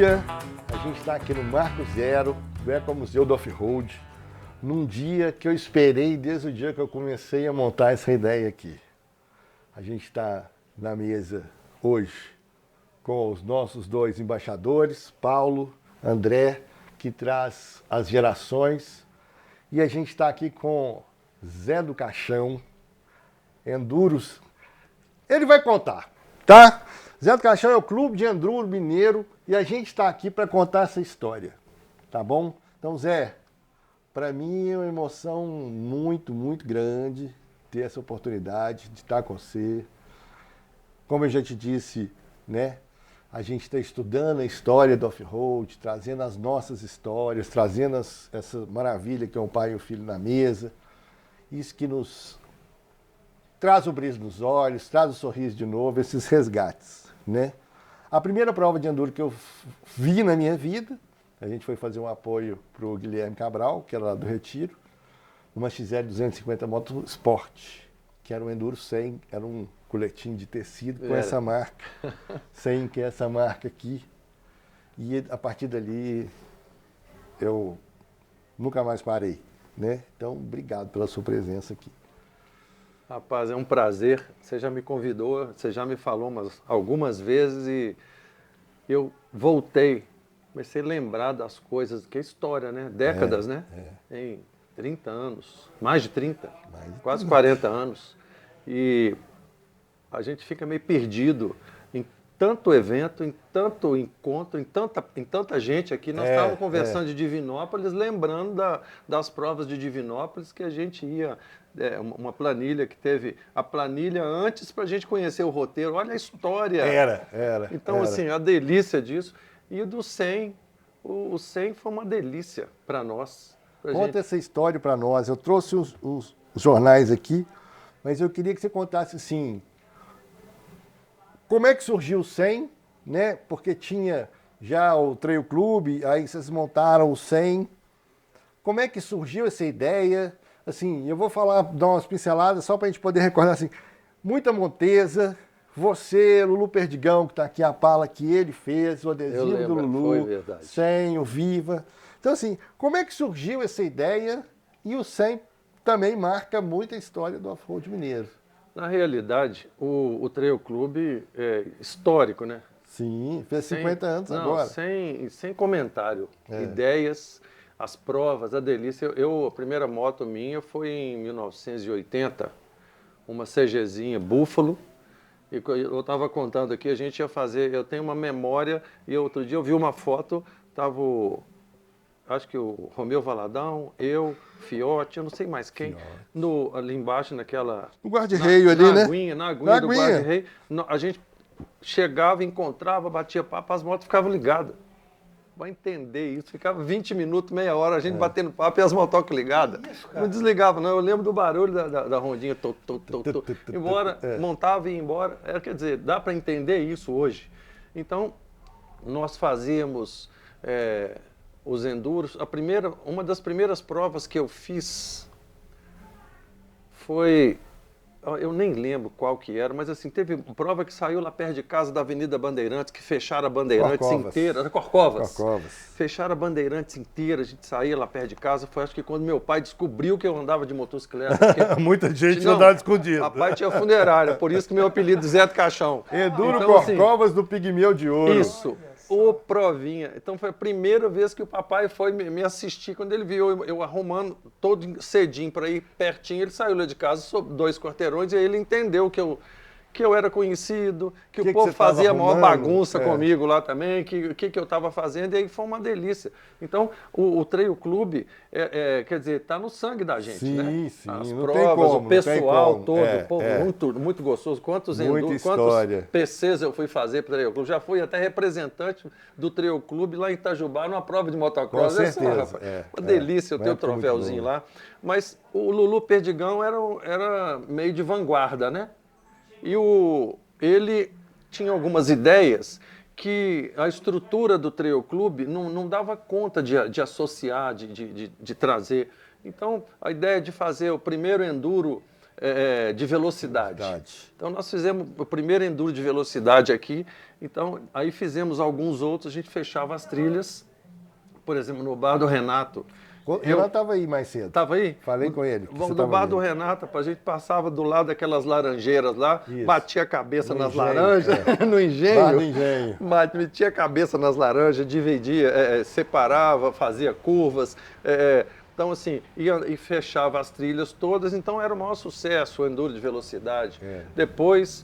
dia, a gente está aqui no Marco Zero, do Ecomuseu do Off-Road, num dia que eu esperei desde o dia que eu comecei a montar essa ideia aqui. A gente está na mesa hoje com os nossos dois embaixadores, Paulo, André, que traz as gerações, e a gente está aqui com Zé do Caixão, Enduros. Ele vai contar, tá? Zé do Caixão é o Clube de Enduro Mineiro e a gente está aqui para contar essa história, tá bom? Então, Zé, para mim é uma emoção muito, muito grande ter essa oportunidade de estar com você. Como eu já te disse, né? A gente está estudando a história do off-road, trazendo as nossas histórias, trazendo essa maravilha que é um pai e um filho na mesa. Isso que nos traz o brilho nos olhos, traz o sorriso de novo, esses resgates, né? A primeira prova de enduro que eu vi na minha vida, a gente foi fazer um apoio para o Guilherme Cabral, que era lá do Retiro, uma XL 250 Moto Sport, que era um enduro 100, era um coletinho de tecido com essa marca, 100, que é essa marca aqui. E a partir dali eu nunca mais parei, né? Então, obrigado pela sua presença aqui. Rapaz, é um prazer. Você já me convidou, você já me falou algumas vezes e eu voltei, comecei a lembrar das coisas, que é história, né? Décadas, né? Em 30 anos, mais de 30, quase 40 anos. E a gente fica meio perdido em tanto evento, em tanto encontro, em tanta gente aqui. Nós estávamos conversando de Divinópolis, lembrando das provas de Divinópolis, que a gente ia, uma planilha que teve, a planilha antes para a gente conhecer o roteiro. Olha a história. Era. Então, assim, a delícia disso. E o do 100, o 100 foi uma delícia para nós. Conta essa história para nós. Eu trouxe os jornais aqui, mas eu queria que você contasse assim, como é que surgiu o 100, né? Porque tinha já o Trail Clube, aí vocês montaram o 100. Como é que surgiu essa ideia? Assim, eu vou dar umas pinceladas só para a gente poder recordar assim, muita Montesa, você, Lulu Perdigão, que está aqui, a pala que ele fez, o adesivo do Lulu, foi verdade. 100, o Viva. Então, assim, como é que surgiu essa ideia? E o 100 também marca muito a história do off-road mineiro. Na realidade, o Trail Clube é histórico, né? Sim, fez 50 anos agora. Sem comentário. Ideias, as provas, a delícia. A primeira moto minha foi em 1980, uma CGzinha Buffalo. E eu estava contando aqui, a gente ia fazer, eu tenho uma memória, e outro dia eu vi uma foto, estava acho que o Romeu Valadão, eu, Fiote, eu não sei mais quem, ali embaixo naquela... No guarda-reio ali, né? Na aguinha do guarda-reio. A gente chegava, encontrava, batia papo, as motos ficavam ligadas. Vai entender isso, ficava 20 minutos, meia hora, a gente batendo papo e as motocas ligadas. Não desligava, não. Eu lembro do barulho da rondinha, embora, montava e ia embora. Quer dizer, dá para entender isso hoje. Então, nós fazíamos... os enduros, uma das primeiras provas que eu fiz foi, eu nem lembro qual que era, mas assim, teve uma prova que saiu lá perto de casa da Avenida Bandeirantes, que fecharam a Bandeirantes inteira, era Corcovas. Fecharam a Bandeirantes inteira, a gente saía lá perto de casa, foi acho que quando meu pai descobriu que eu andava de motocicleta. Muita gente andava escondido. Papai tinha funerária, por isso que meu apelido é Zé do Caixão. Enduro então, Corcovas assim, do Pigmeu de Ouro. Isso. Provinha. Então foi a primeira vez que o papai foi me assistir, quando ele viu eu arrumando todo cedinho para ir pertinho, ele saiu lá de casa, sob 2 quarteirões, e aí ele entendeu que eu era conhecido, que o povo fazia a maior bagunça comigo lá também, que eu estava fazendo, e aí foi uma delícia. Então, o Trail Clube, quer dizer, está no sangue da gente, né? Sim, as não provas, tem como, o pessoal todo, muito, muito gostoso. Quantos PCs eu fui fazer para o Trail Clube? Já fui até representante do Trail Clube lá em Itajubá, numa prova de motocross. Com certeza. Uma delícia eu ter o troféuzinho lá. Mas o Lulu Perdigão era meio de vanguarda, né? E ele tinha algumas ideias que a estrutura do Trail Clube não dava conta de associar, de trazer. Então, a ideia de fazer o primeiro enduro de velocidade. Então nós fizemos o primeiro enduro de velocidade aqui, então aí fizemos alguns outros, a gente fechava as trilhas, por exemplo, no bar do Renato. Eu estava aí mais cedo. Estava aí? Falei com ele. No bar do Renato, a gente passava do lado daquelas laranjeiras lá, batia a cabeça nas laranjas, no engenho. Bar do engenho. Metia a cabeça nas laranjas, dividia, separava, fazia curvas. Então, assim, e fechava as trilhas todas, então era o maior sucesso o enduro de velocidade. Depois,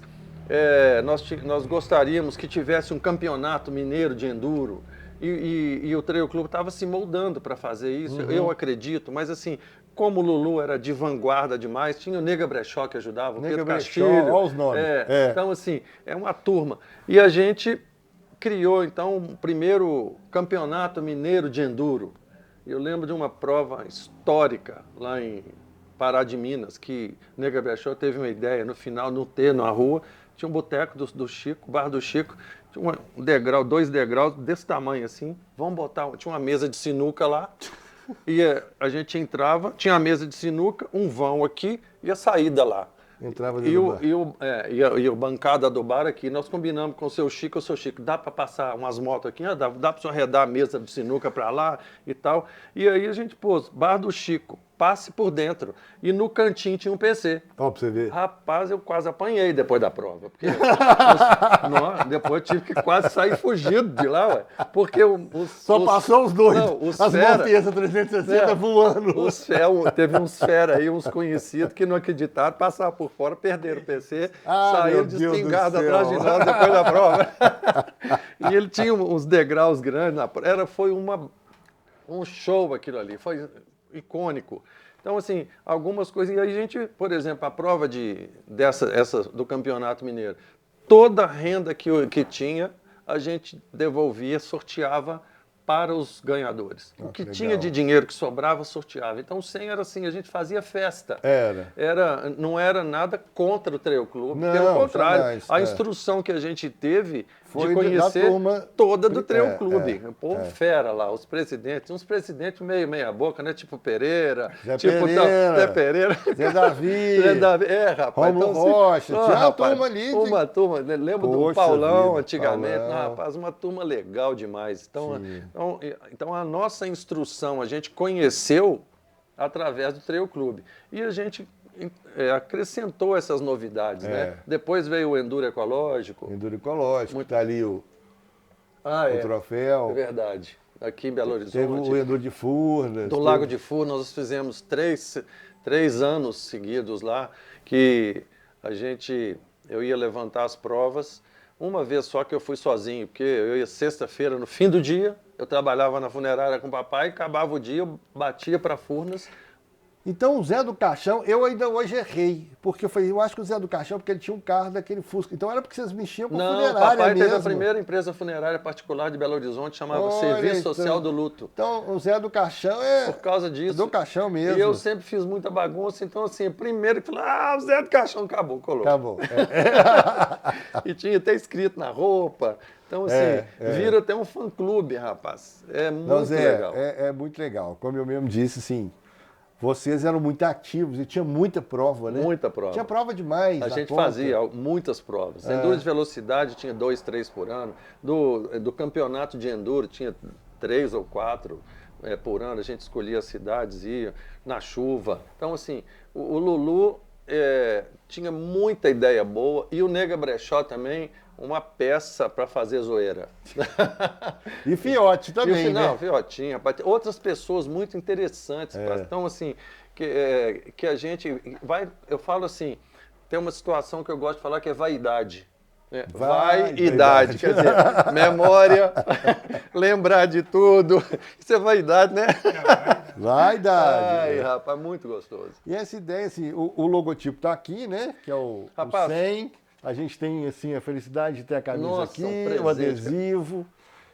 nós gostaríamos que tivesse um campeonato mineiro de enduro, e o Trail Club estava se moldando para fazer isso, eu acredito, mas assim, como o Lulu era de vanguarda demais, tinha o Nega Brechó que ajudava, o Pedro Castilho. Olha os nomes. Então, assim, é uma turma. E a gente criou, então, o primeiro campeonato mineiro de enduro. Eu lembro de uma prova histórica lá em Pará de Minas, que o Nega Brechó teve uma ideia, no final, na rua, tinha um boteco do Chico, bar do Chico, tinha um degrau, 2 degraus desse tamanho assim, tinha uma mesa de sinuca lá, e a gente entrava, tinha a mesa de sinuca, um vão aqui e a saída lá. Entrava dentro do bar. E a bancada do bar aqui, nós combinamos com o seu Chico, dá para passar umas motos aqui? Dá para o senhor arredar a mesa de sinuca para lá e tal. E aí a gente pôs, bar do Chico, passe por dentro. E no cantinho tinha um PC. Ó, pra você ver. Rapaz, eu quase apanhei depois da prova. Porque depois eu tive que quase sair fugido de lá, ué. Porque passou os dois. Não, as Maltesas 360 voando. Teve uns fera aí, uns conhecidos que não acreditaram, passaram por fora, perderam o PC, saíram de espingarda atrás de nós depois da prova. E ele tinha uns degraus grandes. Foi um show aquilo ali. Foi icônico. Então, assim, algumas coisas. E aí a gente, por exemplo, a prova essa do Campeonato Mineiro, toda a renda que tinha, a gente devolvia, sorteava para os ganhadores. O que tinha de dinheiro que sobrava, sorteava. Então, o 100 era assim, a gente fazia festa. Não era nada contra o Trail Club, pelo contrário. Jamais, a instrução que a gente teve foi de conhecer toda do Trail Club. O povo fera lá, uns presidentes meia boca, né? Tipo Pereira, Zé Pereira. Zé Davi. Rapaz. Romulo Rocha, tinha uma turma ali. Uma turma, lembro do Paulão antigamente. Rapaz, uma turma legal demais. Então, a nossa instrução, a gente conheceu através do Trail Club. E a gente acrescentou essas novidades, né? Depois veio o Enduro Ecológico. Enduro Ecológico, está ali o troféu. É verdade. Aqui em Belo Horizonte. Teve o Enduro de Furnas. Do Lago de Furnas, nós fizemos três anos seguidos lá, que eu ia levantar as provas. Uma vez só que eu fui sozinho, porque eu ia sexta-feira, no fim do dia, eu trabalhava na funerária com o papai, acabava o dia, eu batia para Furnas. Então o Zé do Caixão, eu ainda hoje errei, porque eu acho que o Zé do Caixão, porque ele tinha um carro daquele Fusca, então era porque vocês mexiam com funerária mesmo. Não, papai teve a primeira empresa funerária particular de Belo Horizonte, chamava Serviço Social do Luto. Então o Zé do Caixão por causa disso. Do Caixão mesmo. E eu sempre fiz muita bagunça, então assim, primeiro que falou, o Zé do Caixão colocou. Acabou. E tinha até escrito na roupa. Então, assim, vira até um fã-clube, rapaz. É muito legal. É muito legal. Como eu mesmo disse, assim, vocês eram muito ativos e tinha muita prova, né? Muita prova. Tinha prova demais. A gente fazia muitas provas. Enduro de velocidade tinha 2, 3 por ano. Do campeonato de enduro tinha 3 ou 4 por ano. A gente escolhia as cidades, ia na chuva. Então, assim, o Lulu tinha muita ideia boa e o Nega Brechó também, uma peça para fazer zoeira. E Fiote também, né? Fiotinho, rapaz. Outras pessoas muito interessantes. Então, assim, que a gente vai... Eu falo assim, tem uma situação que eu gosto de falar que é vaidade. Vaidade, quer dizer, memória, lembrar de tudo. Isso é vaidade, né? Vaidade. Ai, rapaz, muito gostoso. E essa ideia, assim, o logotipo está aqui, né? Que é o 100. A gente tem, assim, a felicidade de ter a camisa aqui, o adesivo.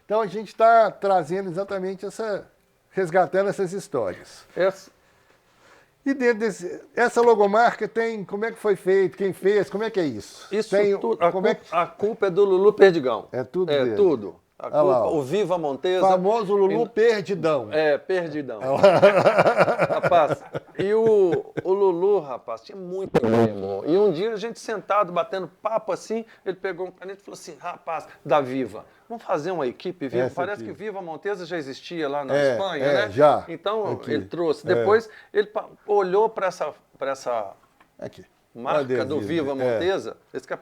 Então, a gente está trazendo exatamente resgatando essas histórias. E dentro essa logomarca tem, como é que foi feito, quem fez, como é que é isso? Isso tudo, a culpa é do Lulu Perdigão. É tudo dele. Tudo. A Olha lá, culpa, ó. o Viva Montesa. Famoso Lulu Perdidão. Perdidão. Rapaz, e o Lulu, rapaz, tinha muito mesmo. E um dia a gente sentado, batendo papo assim, ele pegou um caneta e falou assim, rapaz, da Viva, vamos fazer uma equipe Viva? Essa Parece aqui. que Viva Montesa já existia lá na É, Espanha, é, né? já. Então Aqui. ele trouxe. Depois ele olhou para essa Aqui. marca do Viva Montesa.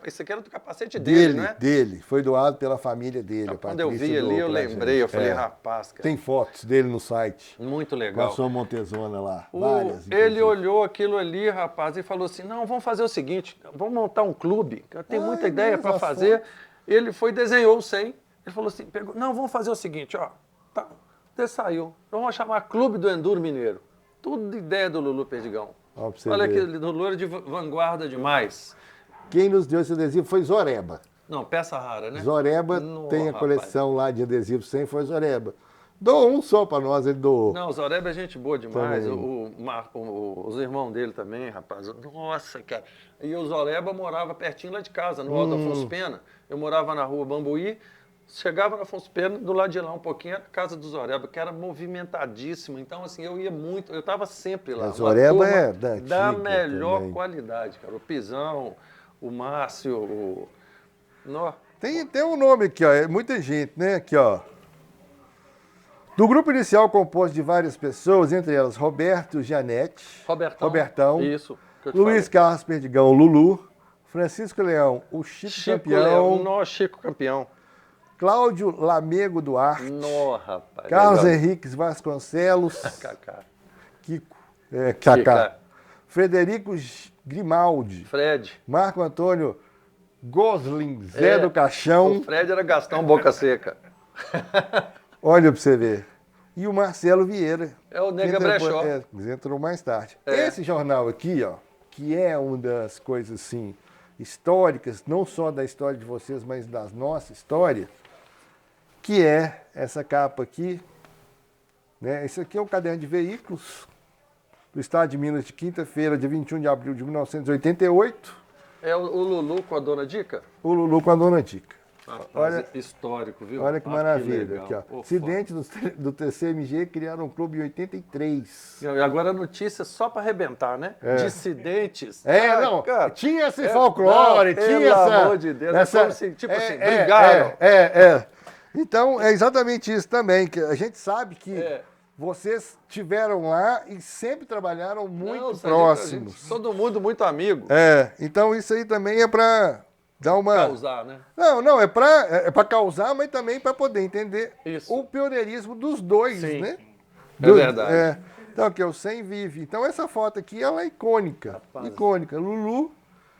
Esse aqui era do capacete dele, né? Dele. Foi doado pela família dele. A Quando eu vi Patrícia ali, doou eu pra lembrei, gente. eu falei, rapaz, cara. Tem fotos dele no site. Muito Com a legal. sua Montesona lá. Várias. Ele inclusive. olhou aquilo ali, rapaz, e falou assim, não, vamos fazer o seguinte, vamos montar um clube, eu tenho muita ideia para fazer. Ele foi, desenhou o 100, ele falou assim, não, vamos fazer o seguinte, ó, tá, até saiu, vamos chamar Clube do Enduro Mineiro. Tudo ideia do Lulu Perdigão. Ó, pra você Olha ver. que Lulu era de vanguarda demais. Quem nos deu esse adesivo foi Zoreba. Não, peça rara, né? Zoreba tem a rapaz. coleção lá de adesivos 100, foi Zoreba. Doou um só para nós, ele doou. Não, o Zoreba é gente boa demais. Também. Os irmãos dele também, rapaz. Nossa, cara. E o Zoreba morava pertinho lá de casa, no Alto Afonso Pena. Eu morava na rua Bambuí. Chegava na Afonso Pena, do lado de lá um pouquinho, era a casa do Zoreba, que era movimentadíssima. Então, assim, eu ia muito, eu estava sempre lá. A Zoreba Uma turma é da da antiga melhor também. qualidade, cara. O Pisão, o Márcio, Tem um nome aqui, ó. É muita gente, né? Aqui, ó. Do grupo inicial composto de várias pessoas, entre elas Roberto Janete, Robertão, Isso. que eu te Luiz falei. Carlos Perdigão, Lulu, Francisco Leão, o Chico Campeão, Chico Campeão. Cláudio Lamego Duarte, Nó, rapaz. Carlos legal. Henriques Vasconcelos, Kaká. Kiko, Kaká, Kika. Frederico Grimaldi, Fred. Marco Antônio Gosling, Zé do Caixão, O Fred era Gastão Boca Seca. olha pra você ver. E o Marcelo Vieira. É o Nega que entrou- Brechó. entrou mais tarde. É. Esse jornal aqui, ó, que é uma das coisas assim históricas, não só da história de vocês, mas da nossa história, que é essa capa aqui, né? Esse aqui é o caderno de veículos do Estado de Minas de quinta-feira, dia 21 de abril de 1988. É o Lulu com a Dona Dica? O Lulu com a Dona Dica. Olha, histórico, viu? Olha que maravilha. legal. Aqui, ó. Pô, Acidente do TCMG criaram um clube em 83. E agora a notícia só para arrebentar, né? Dissidentes. É, Ai, não, cara, tinha esse folclore, não, tinha pelo essa... amor de Deus, é como se, tipo assim, é, brigaram. Então, é exatamente isso também, que a gente sabe que É. vocês tiveram lá e sempre trabalharam muito Não, próximos. todo mundo muito amigo. Então isso aí também é para dar uma... Causar, né? Não, é para causar, mas também para poder entender Isso. o pioneirismo dos dois, Sim. né? É verdade. Então, que é o 100 vive. Então, essa foto aqui, ela é icônica. Rapaz. Icônica. Lulu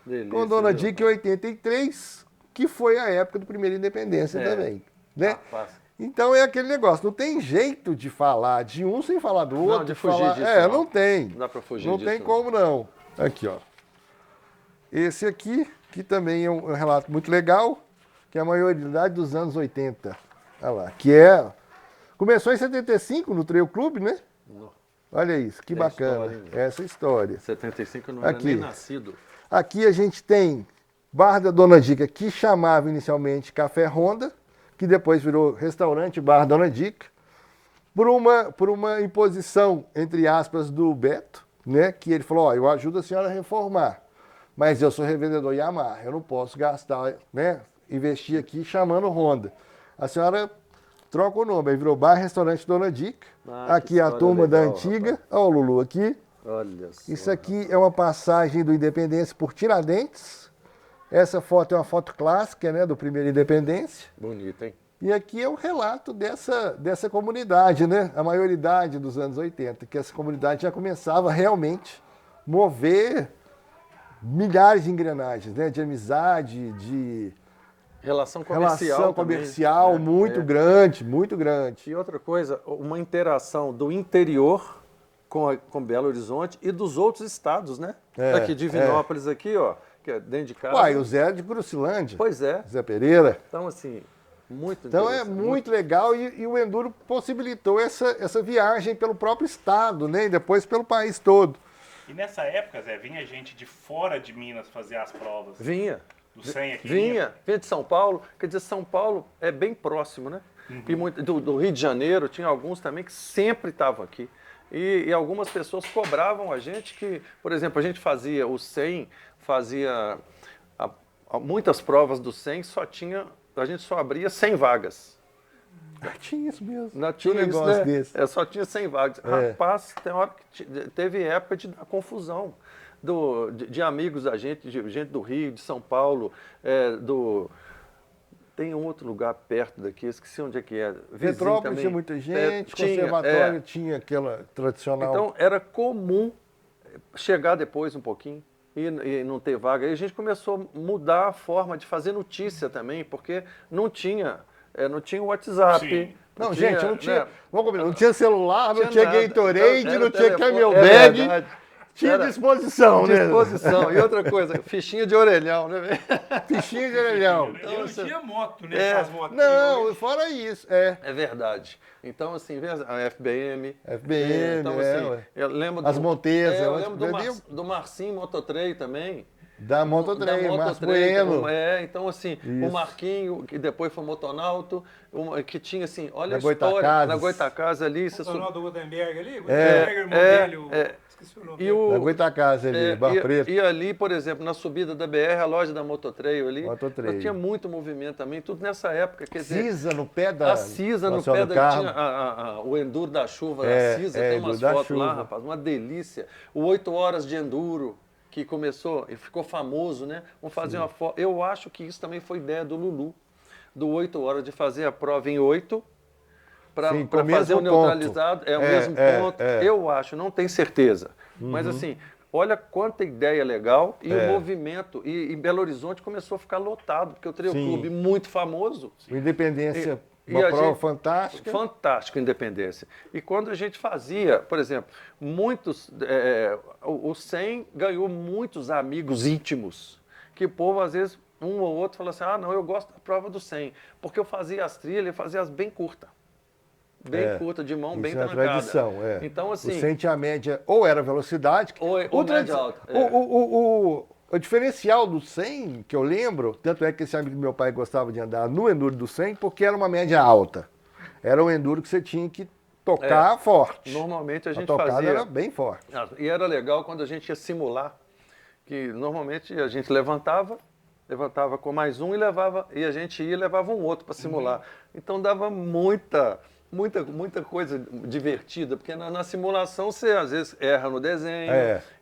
Delícia, com Dona viu? Dica em 83, que foi a época do primeiro Independência também. Né? Rapaz. Então, é aquele negócio. Não tem jeito de falar de um sem falar do outro. de fugir falar... disso, não tem. Não dá pra fugir Não disso, tem não. como, não. Aqui, ó. Esse aqui, que também é um relato muito legal, que é a maioridade dos anos 80. Olha lá. Que é... Começou em 75 no Trail Clube, né? Não. Olha isso, que Tem bacana. história, hein? Essa história. 75 eu não era Aqui. nem nascido. Aqui a gente tem Bar da Dona Dica, que chamava inicialmente Café Honda, que depois virou Restaurante Bar Dona Dica, por uma imposição, entre aspas, do Beto, né? Que ele falou, ó, eu ajudo a senhora a reformar, mas eu sou revendedor Yamaha, eu não posso gastar, né? Investir aqui chamando Honda. A senhora troca o nome, aí virou Bar Restaurante Dona Dica. Ah, Aqui que a história turma da legal, antiga, rapaz. ó o Lulu aqui. Olha só. Isso aqui é uma passagem do Independência por Tiradentes. Essa foto é uma foto clássica, né, do primeiro Independência. Bonito, hein? E aqui é o relato dessa comunidade, né? A maioridade dos anos 80, que essa comunidade já começava realmente a mover milhares de engrenagens, né? De amizade, de Relação comercial relação também, comercial né? muito grande, muito grande. E outra coisa, uma interação do interior com Belo Horizonte e dos outros estados, né? Aqui, Divinópolis, aqui, ó, que é dentro de casa. Uai, o Zé de Crucilândia, Pois é. Zé Pereira. Então, assim, muito Então é interessante. muito legal e o Enduro possibilitou essa viagem pelo próprio estado, né? E depois pelo país todo. E nessa época, Zé, vinha gente de fora de Minas fazer as provas. Vinha. Do 100 aqui? Vinha de São Paulo. Quer dizer, São Paulo é bem próximo, né? E do Rio de Janeiro, tinha alguns também que sempre estavam aqui. E algumas pessoas cobravam a gente que, por exemplo, a gente fazia o 100, muitas provas do 100, a gente só abria 100 vagas. Tinha isso mesmo. Não tinha um isso, negócio né? desse. Só tinha 100 vagas. Rapaz, tem hora que teve época de dar confusão de amigos da gente, de gente do Rio, de São Paulo, tem um outro lugar perto daqui, esqueci onde é que é. Petrópolis tinha muita gente, Conservatório tinha aquela tradicional. Então era comum chegar depois um pouquinho e não ter vaga. Aí a gente começou a mudar a forma de fazer notícia também, porque não tinha o WhatsApp. Sim. Não, gente, não tinha. Né? Vamos combinar, não tinha celular, não tinha nada. Gatorade, Era não tinha telefone, Camelback. verdade. Tinha Era disposição, né? Disposição. E outra coisa, fichinha de orelhão, né? Fichinha de orelhão. Eu não tinha moto, né? É. Aquelas motinhas, Não, né? fora isso, é. É verdade. Então, assim, a FBM. FBM, então, ué. eu lembro As Montesas, eu onde lembro bebia? do Marcinho Mototrey também. Da Mototrem, Da Márcio Mototrey, Bueno. Então, assim, Isso. o Marquinho, que depois foi motonauto, que tinha, assim, olha Na a história, Goitacazes. na Goitacazes ali. O Ronaldo Gutenberg ali? É, Gutenberg, irmão dele, esqueci o nome E dele. Da Goitacazes ali, Bar Preto. e ali, por exemplo, na subida da BR, a loja da Mototrail ali, Mototrail. tinha muito movimento também, tudo nessa época. Quer dizer, Cisa no pé da. a Cisa no Nossa pé Senhora do da. Carmo. Tinha o Enduro da Chuva É, da Cisa, é, tem umas Enduro da fotos lá, Chuva. rapaz, uma delícia. O 8 horas de Enduro, que começou e ficou famoso, né? Vamos fazer uma foto. Eu acho que isso também foi ideia do Lulu, do 8 horas, de fazer a prova em 8. Para Sim, com o fazer o mesmo ponto. neutralizado, o mesmo ponto. Eu acho, não tenho certeza. Mas assim, olha quanta ideia legal e o movimento. E Belo Horizonte começou a ficar lotado, porque o Trail Sim. Clube muito famoso. O Independência, E uma a prova gente- fantástica. Fantástico, Independência. E quando a gente fazia, por exemplo, o 100 ganhou muitos amigos íntimos, que o povo, às vezes, um ou outro fala assim, não, eu gosto da prova do 100, porque eu fazia as trilhas, eu fazia as bem curtas. Bem curta, de mão, Isso bem é a trancada. tradição, é. Então, O assim, 100 tinha a média, ou era velocidade, ou outra- média alta. O diferencial do 100, que eu lembro, tanto é que esse amigo do meu pai gostava de andar no Enduro do 100, porque era uma média alta. Era um Enduro que você tinha que tocar forte. Normalmente a gente tocada fazia... era bem forte. E era legal quando a gente ia simular, que normalmente a gente levantava com mais um e a gente ia e levava um outro para simular. Então dava muita coisa divertida, porque na simulação você às vezes erra no desenho,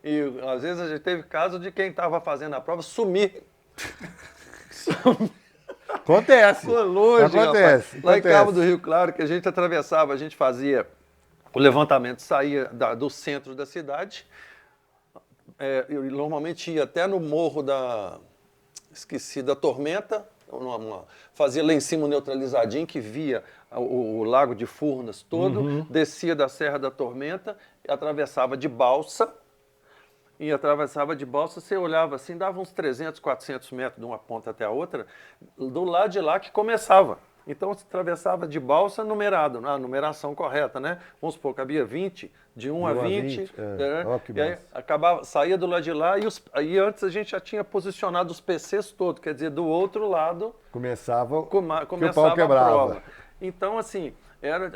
e às vezes a gente teve caso de quem estava fazendo a prova sumir. Acontece. Foi longe, Acontece. rapaz. Lá em Cabo do Rio Claro, que a gente atravessava, a gente fazia o levantamento, saía do centro da cidade, eu normalmente ia até no morro da Tormenta, fazia lá em cima um neutralizadinho que via o Lago de Furnas todo, descia da Serra da Tormenta, atravessava de balsa, você olhava assim, dava uns 300, 400 metros de uma ponta até a outra, do lado de lá que começava. Então, você atravessava de balsa numerado, a numeração correta, né? Vamos supor, cabia 20, de 1 a 20. Né? Ó, que E aí saía do lado de lá e antes a gente já tinha posicionado os PCs todos, quer dizer, do outro lado Começava que o começava pau quebrava. a prova. Então, assim,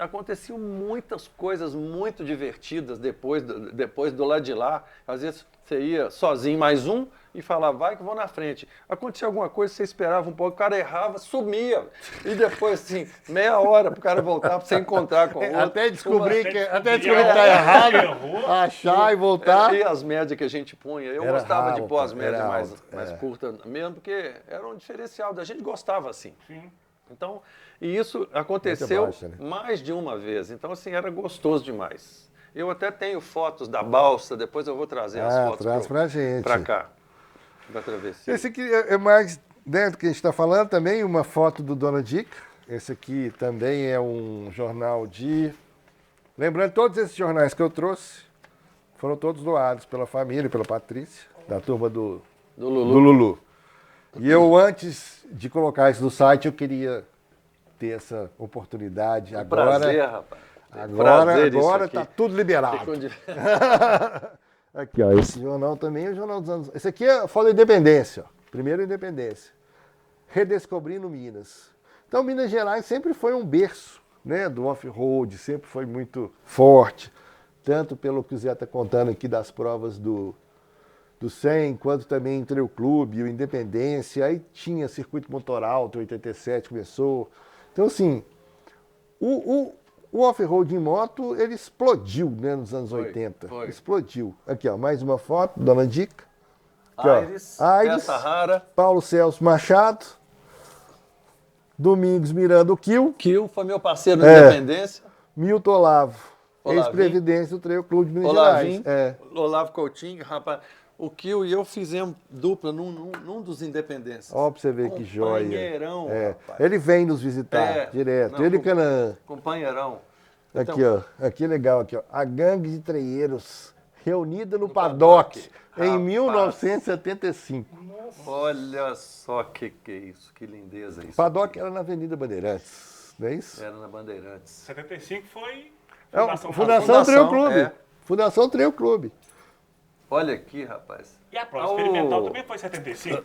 aconteciam muitas coisas muito divertidas depois do lado de lá. Às vezes você ia sozinho mais um e falava, vai que eu vou na frente. Acontecia alguma coisa, você esperava um pouco, o cara errava, sumia. E depois, assim, meia hora para o cara voltar, para você encontrar com o outro. Até descobrir que descobrir tá a errado, errou. achar e voltar. E as médias que a gente punha. Eu Era gostava de pôr as alto, médias era mais alto, curtas mesmo, porque era um diferencial. A gente gostava assim. Sim. Então, e isso aconteceu baixa, né? mais de uma vez. Então, assim, era gostoso demais. Eu até tenho fotos da balsa, depois eu vou trazer as fotos traz pra gente. pra cá, da travessia. Esse aqui é mais dentro do que a gente está falando também, uma foto do Dona Dica. Esse aqui também é um jornal de... Lembrando, todos esses jornais que eu trouxe foram todos doados pela família, pela Patrícia, da turma do Lulu. E eu, antes de colocar isso no site, eu queria ter essa oportunidade. Prazer, rapaz. Agora está tudo liberado. Ficou de- Aqui, ó, esse jornal também é o jornal dos anos... Esse aqui é a foto da Independência, ó. Primeiro Independência. Redescobrindo Minas. Então, Minas Gerais sempre foi um berço, né, do off-road, sempre foi muito forte, tanto pelo que o Zé está contando aqui das provas do 100, quanto também entre o clube e o Independência. Aí tinha circuito motor alto, 87 começou. Então, assim, o off-road em moto, ele explodiu, né, nos anos 80. Foi. Explodiu. Aqui, ó, mais uma foto, Dona Dica. Aqui, Aires, Aires, peça rara. Paulo Celso Machado, Domingos Miranda o Kill, Kill foi meu parceiro na Independência. Milton Olavo, Olavinho. ex-presidência do Trail Clube de Minas Olavinho, Gerais. Olavo Coutinho, rapaz. O Kill e eu fizemos dupla num dos Independências. Ó, pra você ver que joia. Companheirão, rapaz. Ele vem nos visitar direto. Não, Ele e Canaã. Companheirão. Aqui, ó. Aqui é legal, aqui, ó. A gangue de treieiros reunida no paddock em Rapaz. 1975. Olha só que é isso, que lindeza isso. Paddock era na Avenida Bandeirantes, não é isso? Era na Bandeirantes. 75 foi Fundação Fundação, Trail Clube. é. Fundação Trail Clube. Olha aqui, rapaz. E a prova experimental também foi 75?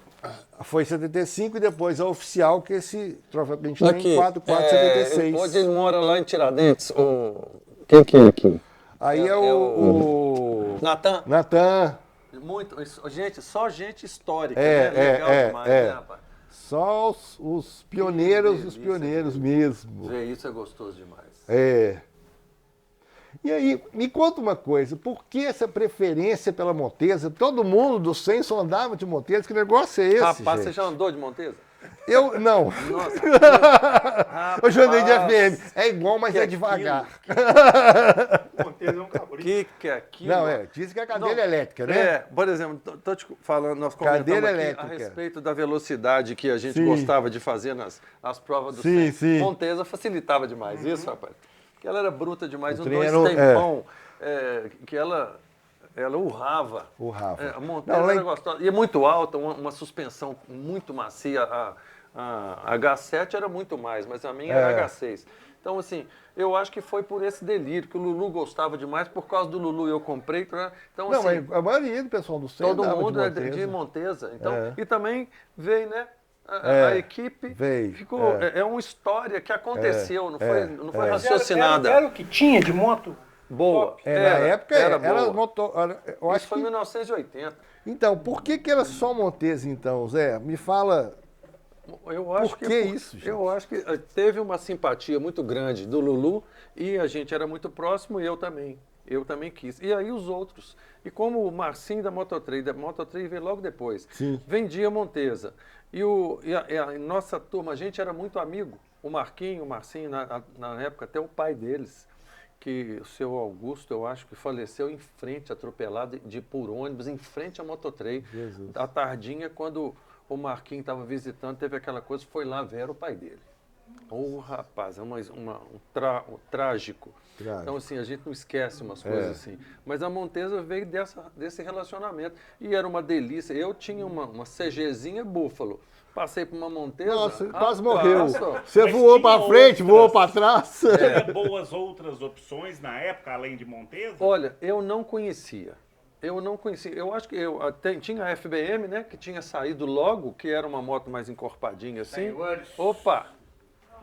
Foi em 75 e depois a oficial, que esse troféu que a gente tem Aqui, em 4476. Hoje ele mora lá em Tiradentes. Quem que é aqui? Aí é o Natan. Natan. Muito, gente, só gente histórica, É, né? Legal demais, é. né, rapaz? Só os pioneiros Que dos delícia, pioneiros mesmo. Ver isso é gostoso demais. É. E aí, me conta uma coisa, por que essa preferência pela Montesa? Todo mundo do 100 só andava de Montesa, que negócio é esse, Rapaz, gente? você já andou de Montesa? Eu, não. Nossa. Eu já andei de FM. É igual, mas é devagar. Montesa é um cabrito. Que é aquilo? Não, dizem que é a cadeira elétrica, né? É, por exemplo, tô te falando, nós comentamos Cadeira aqui elétrica. a respeito da velocidade que a gente Sim. gostava de fazer nas provas do Sim, 100. sim. Montesa facilitava demais isso, rapaz. Porque ela era bruta demais, O um trem dois era tempão que ela urrava. Urrava. A Montesa Não, lá era em- gostosa. E é muito alta, uma suspensão muito macia. A H7 era muito mais, mas a minha era H6. Então, assim, eu acho que foi por esse delírio, que o Lulu gostava demais, por causa do Lulu eu comprei. Né? Então, Não, assim, mas a maioria do pessoal do 100 todo andava mundo é Montesa. de Montesa. Então, É. E também veio, né? É, A equipe veio, ficou. é. É uma história que aconteceu, não foi, não foi é. raciocinada. Era o que tinha de moto? Boa. Na época era boa. motor. Eu Isso acho foi em que... 1980. Então, por que era só Montesa, então, Zé? Me fala. Eu acho Por que isso, gente? Eu acho que teve uma simpatia muito grande do Lulu e a gente era muito próximo e eu também. Eu também quis. E aí os outros. E como o Marcinho da Moto3 veio logo depois, Sim. vendia Montesa. E a nossa turma, a gente era muito amigo. O Marcinho, na época, até o pai deles, que o seu Augusto, eu acho que faleceu em frente, atropelado por ônibus, em frente à Moto3. Jesus. À tardinha, quando o Marquinhos estava visitando, teve aquela coisa, foi lá ver o pai dele. Ô, rapaz, é um trágico. Então, assim, a gente não esquece umas coisas assim. Mas a Montesa veio desse relacionamento. E era uma delícia. Eu tinha uma CGzinha Búfalo. Passei por uma Montesa. Nossa, quase rapaz, morreu. só. Você Mas voou tinha pra frente, outras. voou pra trás. Tinha boas outras opções na época, além de Montesa? Olha, eu não conhecia. Eu acho que tinha a FBM, né? Que tinha saído logo, que era uma moto mais encorpadinha assim. Senhores. Opa!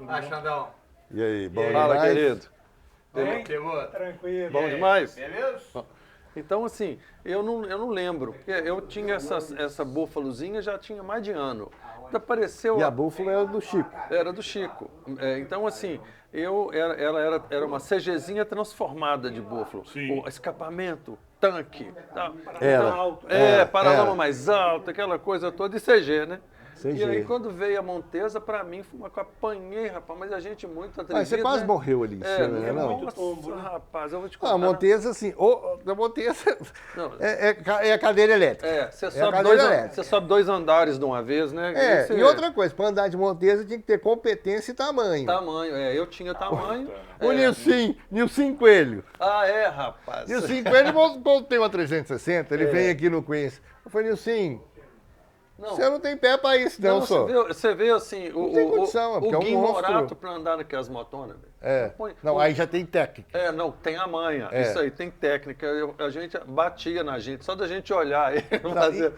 Ah, Xandão. E aí, bom Fala, demais? querido. Bem? Piloto. Tranquilo. Bom demais? Beleza? Então, assim, eu não lembro. Porque eu tinha essa búfalozinha já tinha mais de ano. Apareceu. E a búfala era do Chico. Era do Chico. Então, assim, ela era uma CGzinha transformada de búfalo. Sim. O escapamento, tanque. Tá. Era. Paralama era. mais alta, aquela coisa toda, e CG, né? CG. E aí, quando veio a Montesa, pra mim, foi uma que eu apanhei, rapaz, mas a gente muito atrevida. Mas você quase né? morreu ali em cima, né? Não. Nossa, tombo, né? rapaz, eu vou te Ah, contar. a Montesa, assim, a Montesa Não. é a cadeira elétrica. Você a sobe, cadeira elétrica. você sobe 2 andares de uma vez, né? E outra coisa, para andar de Montesa tinha que ter competência e tamanho. Tamanho, eu tinha tamanho. O Nilcim Coelho. Rapaz. Nilcim Coelho tem uma 360, ele vem aqui no Queens. Eu falei, Nilcim, Não. Você não tem pé para isso, não, só. Você vê assim, Não tem condição, porque é o um Gui monstro. Morato para andar naquelas motonas. Velho. Não, aí já tem técnica. Não, tem a manha. É. Isso aí, tem técnica. A gente batia na gente, só da gente olhar.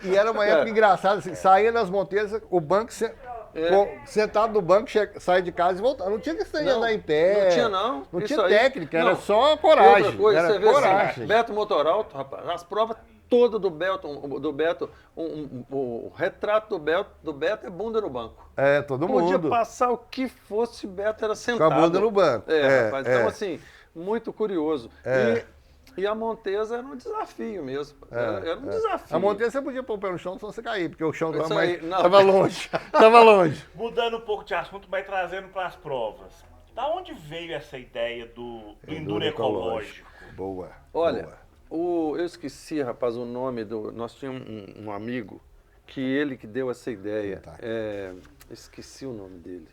E era uma época engraçada, assim, saía nas monteiras, o banco, sentado no banco, saia de casa e voltava. Não tinha que você andar em pé. Não tinha, não. Não Isso tinha aí, técnica, não. era só coragem. Outra coisa, era você vê coragem. assim, Beto Motorauto, rapaz, as provas todas do Beto, o retrato do Beto é bunda no banco. Todo Podia mundo. passar o que fosse, Beto era Com sentado. a bunda no banco. Rapaz, então assim, muito curioso. E a Montesa era um desafio mesmo. Era um desafio. A Montesa você podia pôr o pé no chão, senão você cair, porque o chão Isso estava aí, não. longe. Tava longe. Mudando um pouco de assunto, mas trazendo para as provas. Da onde veio essa ideia do enduro ecológico? Boa. Olha, boa. eu esqueci, rapaz, o nome do... Nós tínhamos um amigo que ele que deu essa ideia. Esqueci o nome dele.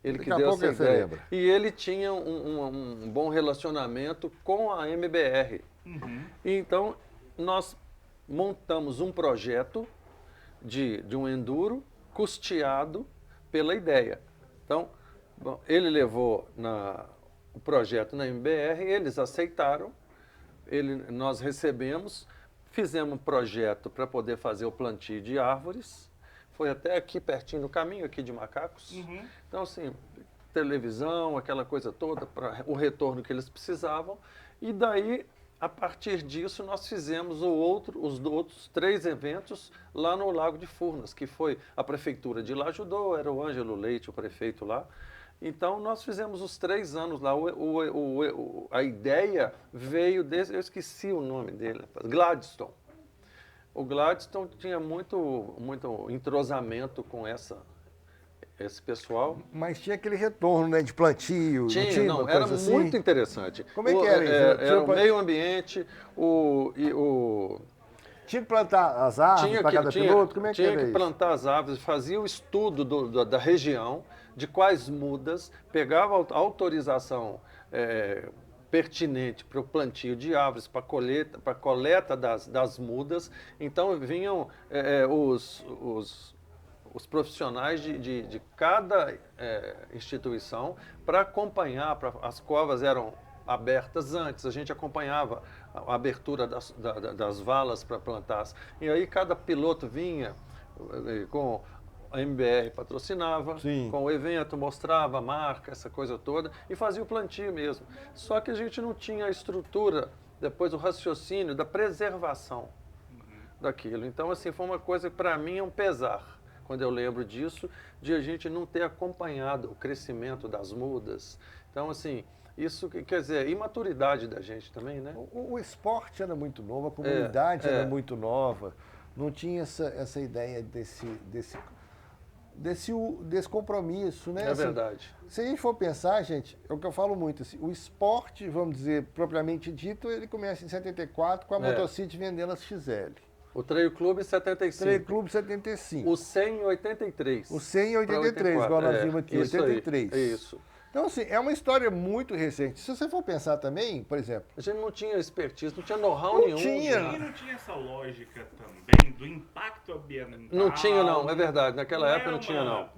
Ele que deu essa ideia. Lembra. E ele tinha um bom relacionamento com a MBR. Uhum. Então, nós montamos um projeto de um enduro custeado pela ideia. Então, bom, ele levou o projeto na MBR, eles aceitaram, nós recebemos, fizemos um projeto para poder fazer o plantio de árvores. Foi até aqui pertinho do caminho, aqui de Macacos. Uhum. Então, assim, televisão, aquela coisa toda, para o retorno que eles precisavam. E daí, a partir disso, nós fizemos os outros 3 eventos lá no Lago de Furnas, que foi a Prefeitura de lá ajudou, era o Ângelo Leite, o prefeito lá. Então, nós fizemos os 3 anos lá. A ideia veio desse, eu esqueci o nome dele, Gladstone. O Gladstone tinha muito entrosamento com esse pessoal. Mas tinha aquele retorno, né, de plantio. Não, era assim? muito interessante. Como é que era isso? Era o meio ambiente, Tinha que plantar as árvores para cada piloto? Como é que era isso? Tinha que plantar as árvores, fazia o estudo da região, de quais mudas, pegava a autorização pertinente para o plantio de árvores, para a coleta das mudas. Então, vinham os profissionais de cada instituição para acompanhar, as covas eram abertas antes, a gente acompanhava a abertura das valas para plantar. E aí cada piloto vinha com a MBR patrocinava, Sim. Com o evento, mostrava a marca, essa coisa toda, e fazia o plantio mesmo. Só que a gente não tinha a estrutura, depois o raciocínio da preservação daquilo. Então, assim, foi uma coisa que para mim é um pesar, quando eu lembro disso, de a gente não ter acompanhado o crescimento das mudas. Então, assim, isso quer dizer, imaturidade da gente também, né? O esporte era muito novo, a comunidade era muito nova, não tinha essa ideia desse compromisso, né? É verdade. Se a gente for pensar, gente, é o que eu falo muito, assim, o esporte, vamos dizer, propriamente dito, ele começa em 74 com a Motocity vendendo as XL. O Trail Club em 75. Trail Club 75. O 100 em 83. O 100 em 83, igual nós vimos aqui, 83. Isso. Então, assim, é uma história muito recente. Se você for pensar também, por exemplo... A gente não tinha expertise, não tinha know-how nenhum. Tinha. E não tinha essa lógica também do impacto ambiental? Não tinha, não. É verdade. Naquela época não tinha, não.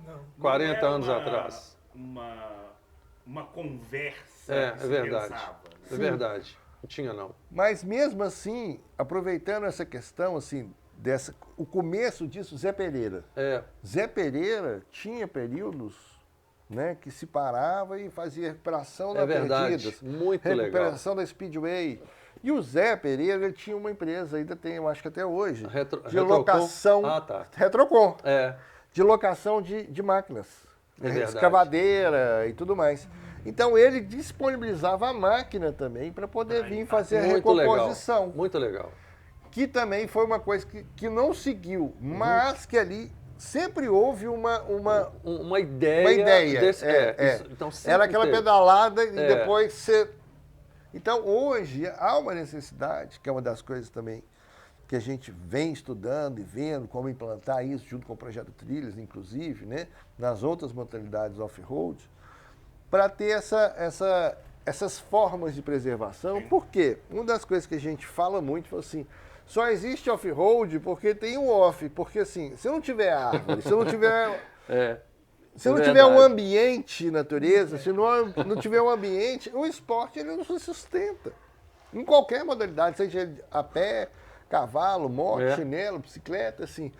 40 anos atrás. Uma conversa É que se verdade. pensava. É verdade. Não tinha, não. Mas mesmo assim, aproveitando essa questão, assim, o começo disso, Zé Pereira. Zé Pereira tinha períodos, né, que se parava e fazia recuperação da perdidas. Muito legal. Recuperação da Speedway. E o Zé Pereira, ele tinha uma empresa, ainda tem, eu acho que até hoje, de locação... Retrocom. De locação de máquinas. Escavadeira e tudo mais. Então ele disponibilizava a máquina também para poder vir fazer a recomposição. Legal. Muito legal. Que também foi uma coisa que não seguiu, mas que ali sempre houve uma ideia. Então, era aquela pedalada e depois você... Então hoje há uma necessidade, que é uma das coisas também que a gente vem estudando e vendo como implantar isso junto com o Projeto Trilhas, inclusive, né, nas outras modalidades off-road, para ter essas formas de preservação. Por quê? Uma das coisas que a gente fala muito é assim, Só existe off-road porque tem um off. Porque assim, se não tiver árvore, se não tiver... Se não tiver um ambiente, natureza, se não tiver um ambiente, o esporte ele não se sustenta. Em qualquer modalidade, seja ele a pé, cavalo, moto, chinelo, bicicleta, assim.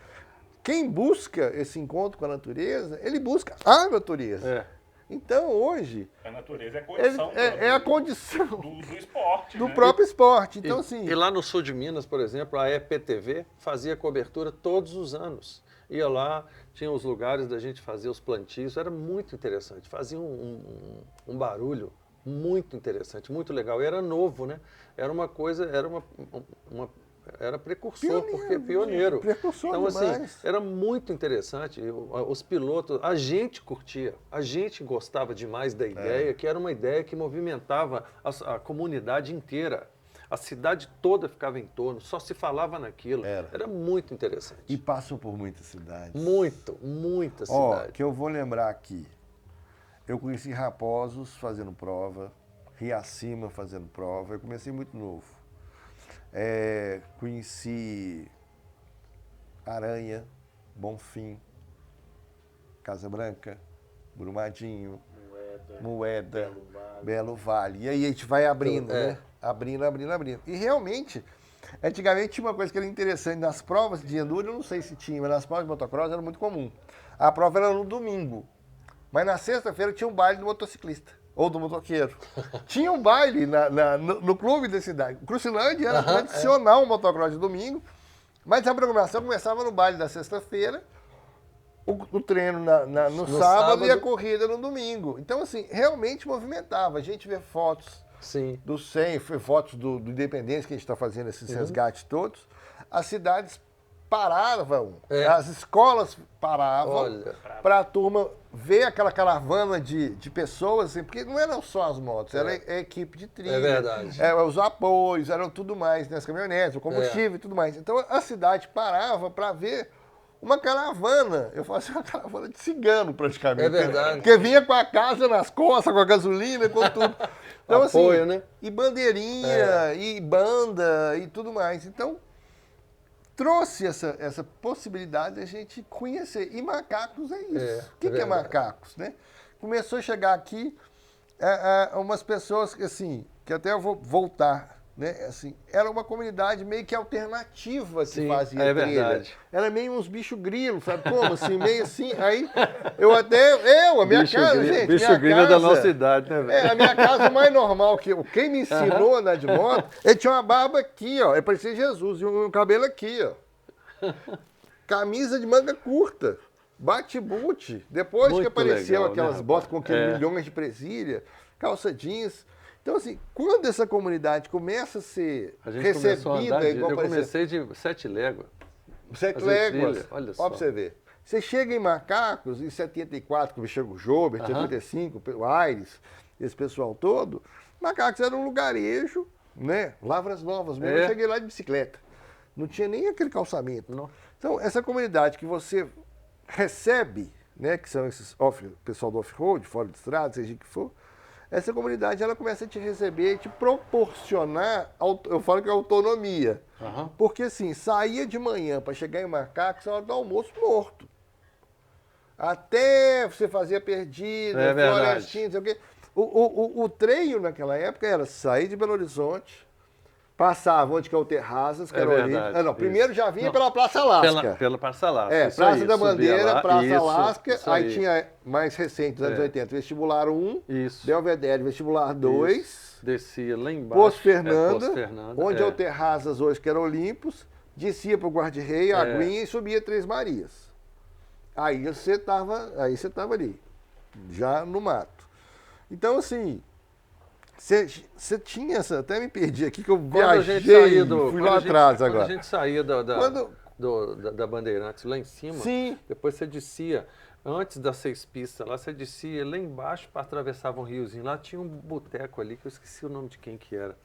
Quem busca esse encontro com a natureza, ele busca a natureza. Então, hoje... A natureza é a condição, é a condição do esporte. Do né? próprio esporte. Então, assim... E lá no sul de Minas, por exemplo, a EPTV fazia cobertura todos os anos. Ia lá, tinha os lugares da gente fazer os plantios, era muito interessante. Fazia um barulho muito interessante, muito legal. E era novo, né? Era uma coisa, era precursor, porque pioneiro. Precursor então, demais. assim, era muito interessante. Os pilotos, a gente curtia, a gente gostava demais da ideia, que era uma ideia que movimentava a comunidade inteira. A cidade toda ficava em torno, só se falava naquilo. Era muito interessante. E passou por muitas cidades. Muita cidade. Que eu vou lembrar aqui. Eu conheci Raposos fazendo prova, Riacima fazendo prova. Eu comecei muito novo. Conheci Aranha, Bonfim, Casa Branca, Brumadinho, Moeda, Belo Vale. E aí a gente vai abrindo, né? Abrindo. E realmente, antigamente tinha uma coisa que era interessante. Nas provas de enduro, eu não sei se tinha, mas nas provas de motocross era muito comum. A prova era no domingo. Mas na sexta-feira tinha um baile do motociclista. Ou do motoqueiro. Tinha um baile no clube da cidade. O Crucilândia era tradicional o motocross de domingo, mas a programação começava no baile da sexta-feira, o treino no sábado e a corrida no domingo. Então, assim, realmente movimentava. A gente vê fotos do 100, fotos do Independência, que a gente está fazendo esses resgates todos. As cidades paravam, as escolas paravam para a turma ver aquela caravana de pessoas, assim, porque não eram só as motos, era a equipe de trilha, verdade. Os apoios, eram tudo mais, né, as caminhonetes, o combustível e tudo mais. Então a cidade parava para ver uma caravana, eu falo assim, uma caravana de cigano praticamente. É verdade. Porque vinha com a casa nas costas, com a gasolina, com tudo. Então, apoio, assim, né? E bandeirinha, e banda, e tudo mais. Então, trouxe essa possibilidade de a gente conhecer. E macacos é isso. O que é macacos, né? Começou a chegar aqui umas pessoas assim, que até eu vou voltar, né? Assim, era uma comunidade meio que alternativa que fazia trilha. Verdade. Era meio uns bicho grilo, sabe como? Assim, meio assim. Aí a minha casa, gente. Bicho grilo da nossa idade, né, velho? A minha casa mais normal que quem me ensinou a andar de moto, ele tinha uma barba aqui, ó. Ele parecia Jesus, e um cabelo aqui, ó. Camisa de manga curta. Bate-boot. Depois Muito que apareceu legal, aquelas né, botas com aqueles milhões de presilha, calça jeans. Então, assim, quando essa comunidade começa a ser recebida igual eu comecei de 7 léguas. 7 léguas. Trilha, olha Ó, só. pra você ver. Você chega em Macacos, em 74, quando chega o Jober, 75, o Aires, esse pessoal todo, Macacos era um lugarejo, né? Lavras Novas mesmo. Eu cheguei lá de bicicleta. Não tinha nem aquele calçamento. Não. Então, essa comunidade que você recebe, né? Que são esses pessoal do off-road, fora de estrada, seja o que for, essa comunidade ela começa a te receber e te proporcionar, eu falo que é autonomia. Porque assim, saía de manhã para chegar em Macacos, hora do almoço morto. Até você fazia perdida, florestinha, não sei o quê. O treino naquela época era sair de Belo Horizonte, passava onde que é o Terrazas, que era ali. Primeiro já vinha pela Praça Alasca. Pela Praça Alasca. Praça da Bandeira, Praça Alasca, aí aí tinha mais recente, dos anos 80, Vestibular 1, Isso. Belvedere, Vestibular 2, descia lá embaixo. Poço Fernanda, Poço Fernanda, onde é o Terrazas hoje, que era Olimpos, descia para o Guarda-Rei, Aguinha e subia Três Marias. Aí você tava ali, já no mato. Então, assim, você tinha essa... Até me perdi aqui, que eu viajei, fui lá atrás agora. Quando a gente saía da Bandeirantes lá em cima, depois você descia, antes das 6 pistas lá, você descia lá embaixo, atravessava um riozinho. Lá tinha um boteco ali, que eu esqueci o nome de quem que era.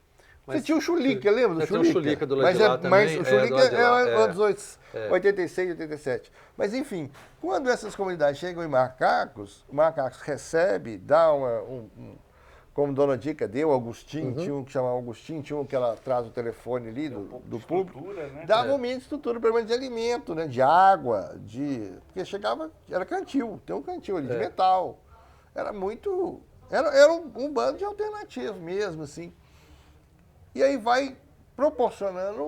Você tinha o Chulica, lembra do Chulica? Tinha o Chulica do lado de lá também. Mas o Chulica é anos 86, 87. Mas enfim, quando essas comunidades chegam em Macacos, o Macacos recebe, dá como Dona Dica deu, Augustinho, tinha um que chamava Augustinho, tinha um que ela traz o telefone ali do público. Né? Dava um mínimo de estrutura, pelo menos de alimento, né? De água, porque chegava, era cantil, tem um cantil ali de metal. Era muito... Era um bando de alternativas mesmo, assim. E aí vai proporcionando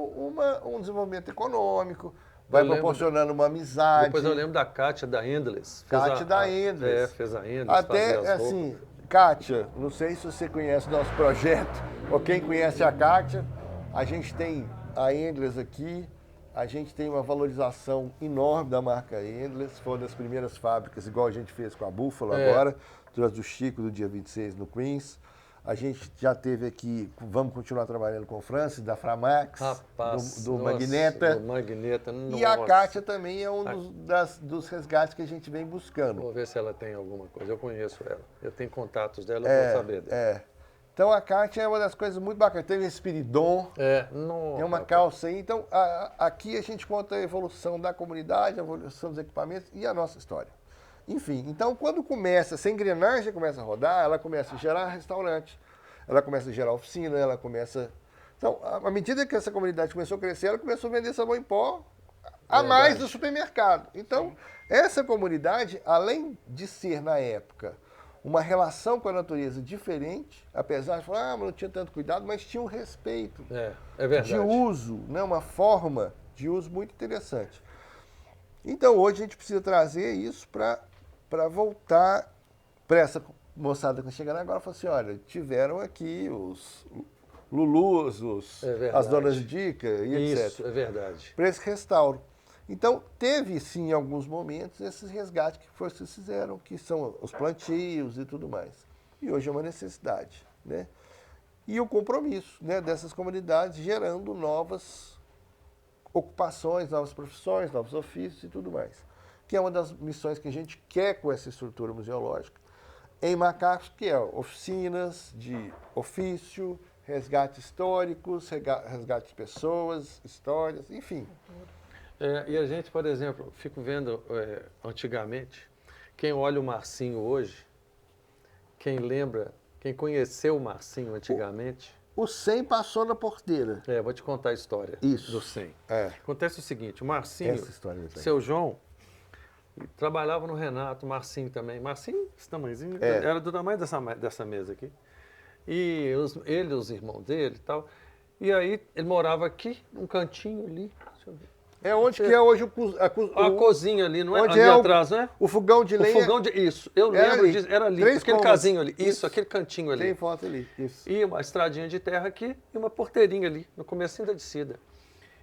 um desenvolvimento econômico, vai proporcionando uma amizade. Depois eu lembro da Kátia da Endless. Kátia da Endless. Fez a Endless. Até, assim, Kátia, não sei se você conhece o nosso projeto, ou quem conhece a Kátia, a gente tem a Endless aqui, a gente tem uma valorização enorme da marca Endless, foi uma das primeiras fábricas, igual a gente fez com a Buffalo agora, trouxe do Chico, do dia 26 no Queens. A gente já teve aqui, vamos continuar trabalhando com o Francis, da Framax, do Magneta. Do Magneta, e a Kátia também é um dos resgates que a gente vem buscando. Vou ver se ela tem alguma coisa. Eu conheço ela. Eu tenho contatos dela, eu vou saber dela. Então a Kátia é uma das coisas muito bacanas. Tem o Espiridon, tem uma calça aí. Então aqui a gente conta a evolução da comunidade, a evolução dos equipamentos e a nossa história. Enfim, então quando começa, essa engrenagem começa a rodar, ela começa a gerar restaurante, ela começa a gerar oficina, ela começa... Então, à medida que essa comunidade começou a crescer, ela começou a vender sabão em pó a mais do supermercado. Então, essa comunidade, além de ser, na época, uma relação com a natureza diferente, apesar de falar, mas não tinha tanto cuidado, mas tinha um respeito é verdade. de uso, né, uma forma de uso muito interessante. Então, hoje a gente precisa trazer isso para voltar para essa moçada que está chegando agora. Falar assim, olha, tiveram aqui os Lulus, as Donas de Dica e etc. Isso, é verdade. Para esse restauro. Então, teve sim, em alguns momentos, esses resgates que vocês fizeram, que são os plantios e tudo mais. E hoje é uma necessidade, né? E o compromisso, né, dessas comunidades gerando novas ocupações, novas profissões, novos ofícios e tudo mais. Que é uma das missões que a gente quer com essa estrutura museológica. Em Macacos, que é oficinas de ofício, resgates históricos, resgate de pessoas, histórias, enfim. E a gente, por exemplo, fico vendo antigamente, quem olha o Marcinho hoje, quem lembra, quem conheceu o Marcinho antigamente... O 100 passou na porteira. Vou te contar a história do 100. Acontece o seguinte, o Marcinho, seu João, trabalhava no Renato, Marcinho também. Marcinho, esse tamanhozinho, era do tamanho dessa mesa aqui. E ele, os irmãos dele e tal. E aí, ele morava aqui, num cantinho ali. Deixa eu ver. É onde que é hoje a cozinha ali, não é? Onde ali atrás, não é? O fogão de lenha. O fogão de... Isso, eu lembro disso. Era ali, aquele casinho ali. Isso, aquele cantinho ali. Tem foto ali, isso. E uma estradinha de terra aqui e uma porteirinha ali, no comecinho da descida.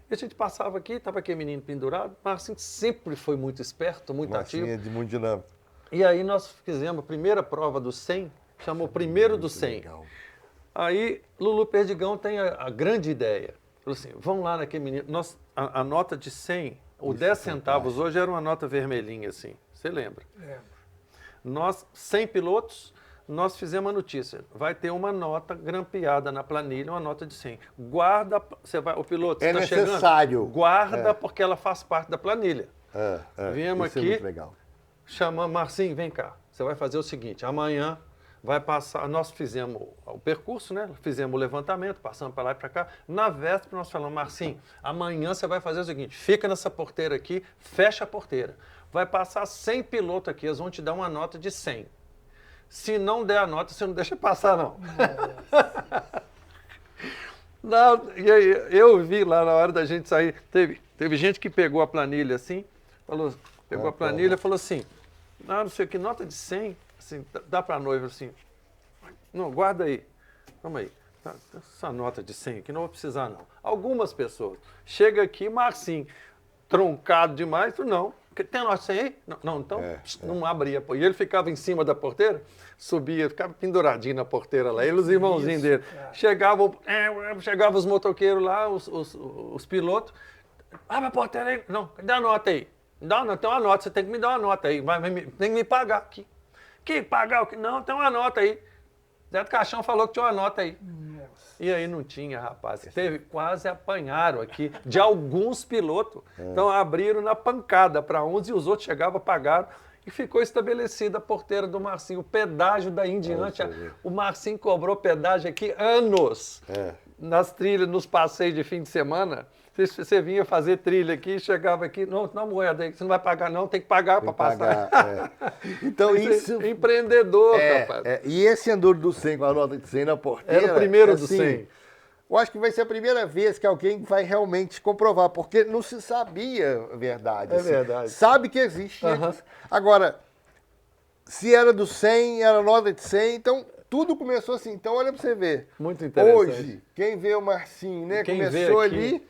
E a gente passava aqui, estava aquele menino pendurado. Marcinho sempre foi muito esperto, muito ativo. Marcinho é de muito dinâmico. E aí nós fizemos a primeira prova do 100, chamou Primeiro do 100. Legal. Aí Lulu Perdigão tem a grande ideia. Falou assim, vamos lá naquele menino. A nota de 100, ou 10 centavos hoje era uma nota vermelhinha assim. Você lembra? Lembro. Nós, 100 pilotos, nós fizemos a notícia. Vai ter uma nota grampeada na planilha, uma nota de 100. Guarda, o piloto está chegando. É necessário. Guarda, porque ela faz parte da planilha. Viemos isso aqui, é muito legal. chamamos, Marcinho, vem cá. Você vai fazer o seguinte, amanhã vai passar, nós fizemos o percurso, né? Fizemos o levantamento, passamos para lá e para cá. Na véspera nós falamos, Marcinho, amanhã você vai fazer o seguinte, fica nessa porteira aqui, fecha a porteira. Vai passar 100 pilotos aqui, eles vão te dar uma nota de 100. Se não der a nota, você não deixa passar, não. Não, e aí, eu vi lá na hora da gente sair, teve gente que pegou a planilha assim, pegou a planilha e falou assim, não sei o que, nota de 100, assim, dá para a noiva assim, não, guarda aí, calma aí, essa nota de 100 aqui não vou precisar não. Algumas pessoas, chega aqui, Marcinho, troncado demais, não, tem nota de 100 aí? Não, então não abria, e ele ficava em cima da porteira, subia, ficava penduradinho na porteira lá, ele e os irmãozinhos dele. Chegavam os motoqueiros lá, os pilotos. Abre a porteira aí. Não, dá a nota aí. Não, tem uma nota, você tem que me dar uma nota aí. Tem que me pagar aqui. Que pagar o que? Não, tem uma nota aí. Zé do Caixão falou que tinha uma nota aí. E aí não tinha, rapaz. Quase apanharam aqui de alguns pilotos. Então abriram na pancada para uns e os outros chegavam, pagaram. E ficou estabelecida a porteira do Marcinho. O pedágio daí em diante, o Marcinho cobrou pedágio aqui anos. Nas trilhas, nos passeios de fim de semana. Você vinha fazer trilha aqui, chegava aqui, não, dá uma moeda aí, que você não vai pagar não, tem que pagar para passar. Então isso... Empreendedor, rapaz. E esse Enduro do 100 com a nota de 100 na porteira... Era o primeiro do assim, 100. Eu acho que vai ser a primeira vez que alguém vai realmente comprovar, porque não se sabia a verdade. É verdade. Sabe que existe. Agora, se era do 100, era nota de 100, então tudo começou assim. Então olha para você ver. Muito interessante. Hoje, quem vê o Marcinho, né? Quem começou vê aqui, ali...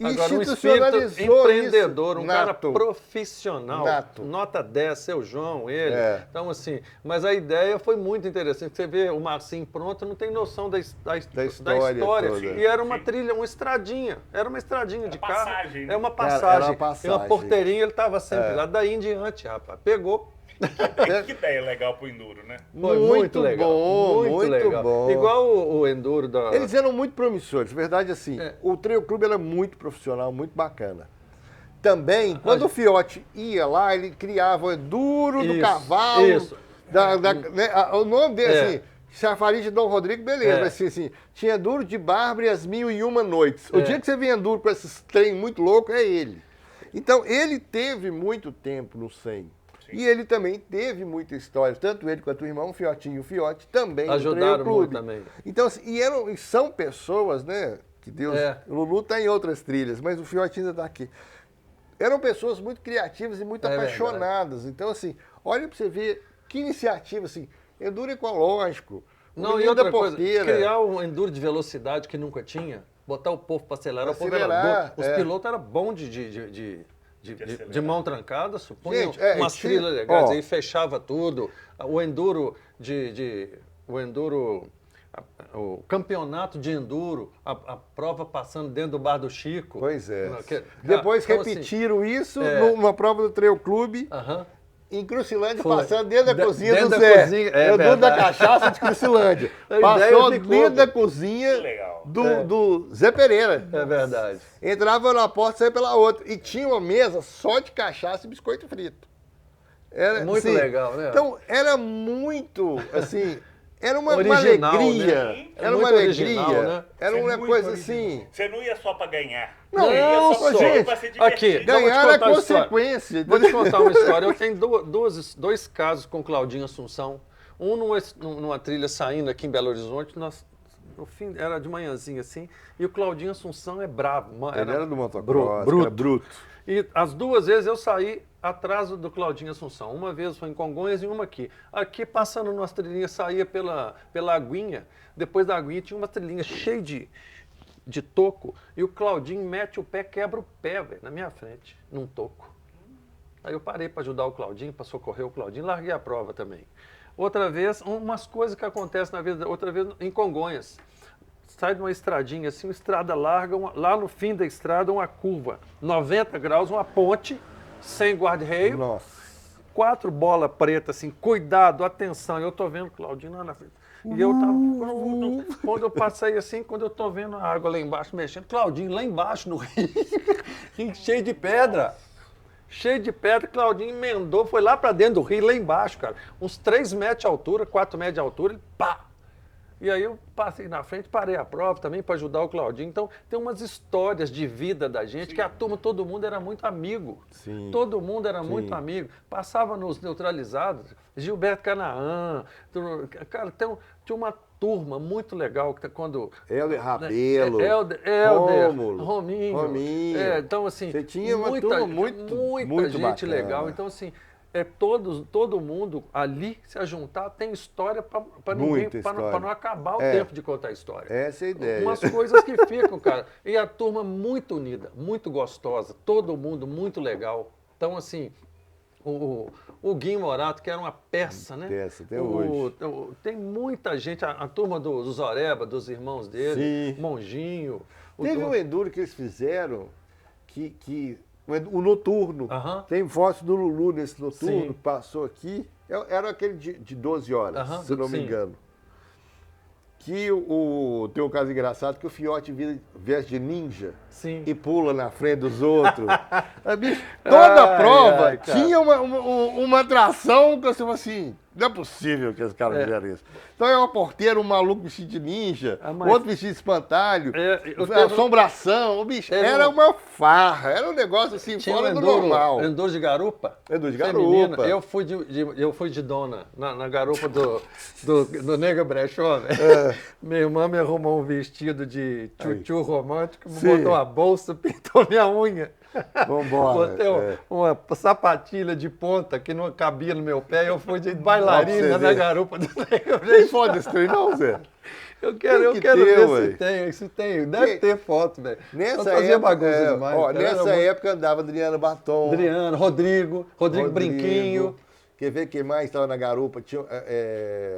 Agora, um institucionalizou espírito empreendedor, isso. um cara profissional, nota 10, seu João, ele. Então, assim, mas a ideia foi muito interessante. Você vê o Marcinho pronto, não tem noção da história. Toda. E era uma trilha, uma estradinha. Era uma estradinha de carro. Passagem, né? É uma passagem. Era uma passagem. E uma porteirinha, ele estava sempre lá. Daí em diante, rapaz, pegou. Que ideia legal pro Enduro, né? Foi muito legal. Bom, muito legal. bom. Igual o Enduro da... Eles eram muito promissores, verdade assim. O Trail Clube era muito profissional, muito bacana. Também, quando o Fiote ia lá, ele criava o Enduro do cavalo. Isso. O nome dele, assim, Chafariz de Dom Rodrigo, beleza. Mas assim, tinha Enduro de Bárbara e as 1001 Noites. O dia que você vê Enduro com esses trem muito louco, é ele. Então, ele teve muito tempo no 100. E ele também teve muita história, tanto ele quanto o irmão, o Fiotinho e o Fiote, também ajudaram muito também. Então, assim, e são pessoas, né, que Deus... O Lulu está em outras trilhas, mas o Fiotinho ainda está aqui. Eram pessoas muito criativas e muito apaixonadas. Então, assim, olha para você ver que iniciativa, assim, Enduro ecológico, não, e outra coisa, criar um Enduro de velocidade que nunca tinha, botar o povo para acelerar, o povo era bom. Os pilotos eram bons de mão trancada, suponho, umas trilhas legais, aí fechava tudo. O Enduro o campeonato de Enduro, a prova passando dentro do bar do Chico. Pois é. Depois então, repetiram assim, isso numa prova do Trail Clube. Em Crucilândia, passando dentro da cozinha do Zé. Eu dou da cachaça de Crucilândia. Passou dentro da cozinha do Zé Pereira. É verdade. Entrava na porta e saía pela outra. E tinha uma mesa só de cachaça e biscoito frito. Era, muito assim, legal, né? Então, era muito, assim... Era uma original, alegria. Né? Era uma original, alegria. Né? Era uma coisa assim... Você não ia só para ganhar. Não, gente, para se divertir. Aqui, ganhar era consequência. Vou te contar uma história. Eu tenho dois casos com Claudinho Assunção. Um numa trilha saindo aqui em Belo Horizonte, no fim, era de manhãzinha assim, e o Claudinho Assunção é bravo. Ele era do motocross, bruto. E as duas vezes eu saí atrás do Claudinho Assunção. Uma vez foi em Congonhas e uma aqui. Aqui, passando nas trilhinhas, saía pela aguinha. Depois da aguinha tinha uma trilhinha cheia de toco. E o Claudinho mete o pé, quebra o pé, velho, na minha frente, num toco. Aí eu parei para ajudar o Claudinho, para socorrer o Claudinho, larguei a prova também. Outra vez, umas coisas que acontecem na vida, outra vez em Congonhas. Sai de uma estradinha assim, uma estrada larga, lá no fim da estrada, uma curva, 90 graus, uma ponte, sem guarda-reio. Nossa. 4 bolas pretas, assim, cuidado, atenção. Eu tô vendo o Claudinho lá na frente. E eu tava. Quando eu passei assim, quando eu tô vendo a água lá embaixo mexendo, Claudinho lá embaixo no rio, cheio de pedra. Cheio de pedra, Claudinho emendou, foi lá para dentro do rio, lá embaixo, cara. Uns 3 metros de altura, 4 metros de altura, ele pá! E aí eu passei na frente, parei a prova também para ajudar o Claudinho. Então, tem umas histórias de vida da gente, que a turma, todo mundo era muito amigo. Sim. Todo mundo era muito amigo. Passava nos neutralizados, Gilberto Canaã. Cara, tinha uma turma muito legal que quando... Helder Rabelo. Helder, Rômulo, Rominho. Então, assim, você tinha uma turma muito gente bacana. legal. Então, assim... todo mundo ali se ajuntar tem história para ninguém, para não acabar o tempo de contar a história. Essa é a ideia. Umas coisas que ficam, cara. E a turma muito unida, muito gostosa, todo mundo muito legal. Então, assim, o Guinho Morato, que era uma peça, né? Peça, até hoje. Tem muita gente, a turma do Zoreba, dos irmãos dele, Sim. Monjinho. Teve um enduro que eles fizeram o noturno. Tem foto do Lulu nesse noturno, que passou aqui. Era aquele de 12 horas, se não me engano. que tem um caso engraçado que o Fiote veste de ninja Sim. e pula na frente dos outros. Bicho, toda a prova cara. tinha uma atração que eu falei assim, não é possível que esse cara fizeram isso. Então é uma porteira, um maluco vestido de ninja, mas- outro vestido de espantalho, eu tenho- assombração, o bicho, Teve era um- uma farra, era um negócio assim, Tinha fora um do normal. enduro de garupa. Enduro de feminino. garupa. Eu fui de dona na garupa do Nega Brechó, velho. Minha irmã me arrumou um vestido de tchutchu romântico, me Sim. botou a bolsa, pintou minha unha. Vambora. Botei uma sapatilha de ponta que não cabia no meu pé e eu fui de bailarina Pra você na ver. garupa do Nega Tem Brechó. foto desse trem não, Zé? Eu quero que ver ter, ué. se tem. Deve ter foto, velho. Nessa Fazia época, bagunça demais. cara. nessa Era muito- época andava Adriana Batom. Adriano, Rodrigo Brinquinho. Quer ver quem mais estava na garupa? Tinha,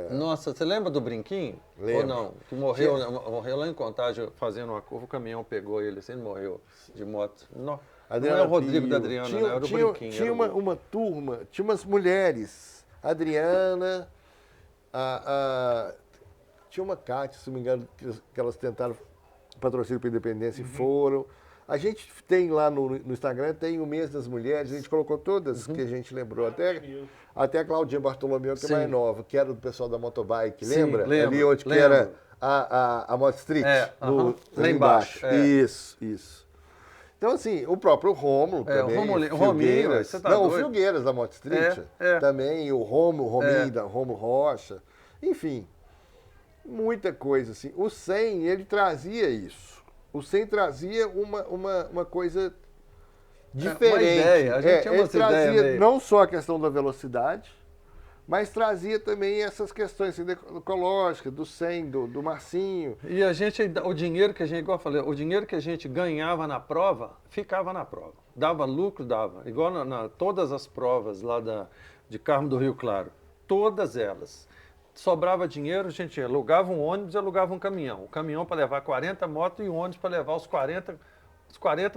Nossa, você lembra do Brinquinho? Lembro. Ou não? Que morreu lá em Contagem fazendo uma curva, o caminhão pegou ele, assim, ele morreu de moto. Não é o Rodrigo Pio. da Adriana, tinha, né? Era o tinha, Brinquinho. Tinha era o- uma turma, tinha umas mulheres. Adriana, tinha uma Cátia, se não me engano, que elas tentaram patrocínio para a Independência e foram. A gente tem lá no Instagram, tem o mês das mulheres, a gente colocou todas que a gente lembrou, até a Claudinha Bartolomeu, que Sim. é mais nova, que era do pessoal da Motobike, Sim, lembra? lembro, Ali onde que lembro. era a Moto Street, Lá embaixo, é. Isso. Então, assim, o próprio Rômulo É, o também. Romulo- o Rominho, Filgueiras. você tá Não, o doido. Filgueiras da Moto Street É. também, o Rominho, da Rômulo Rocha. Enfim, muita coisa, assim. O 100, ele trazia isso. O 100 trazia uma coisa diferente. ideia, a gente tinha ele umas ideias trazia meio- não só a questão da velocidade, mas trazia também essas questões assim, ecológicas, do 100, do Marcinho. E o dinheiro que a gente, igual eu falei, o dinheiro que a gente ganhava na prova, ficava na prova. Dava lucro, dava. Igual todas as provas lá de Carmo do Rio Claro. Todas elas. Sobrava dinheiro, a gente alugava um ônibus e alugava um caminhão. O caminhão para levar 40 motos e o ônibus para levar os 40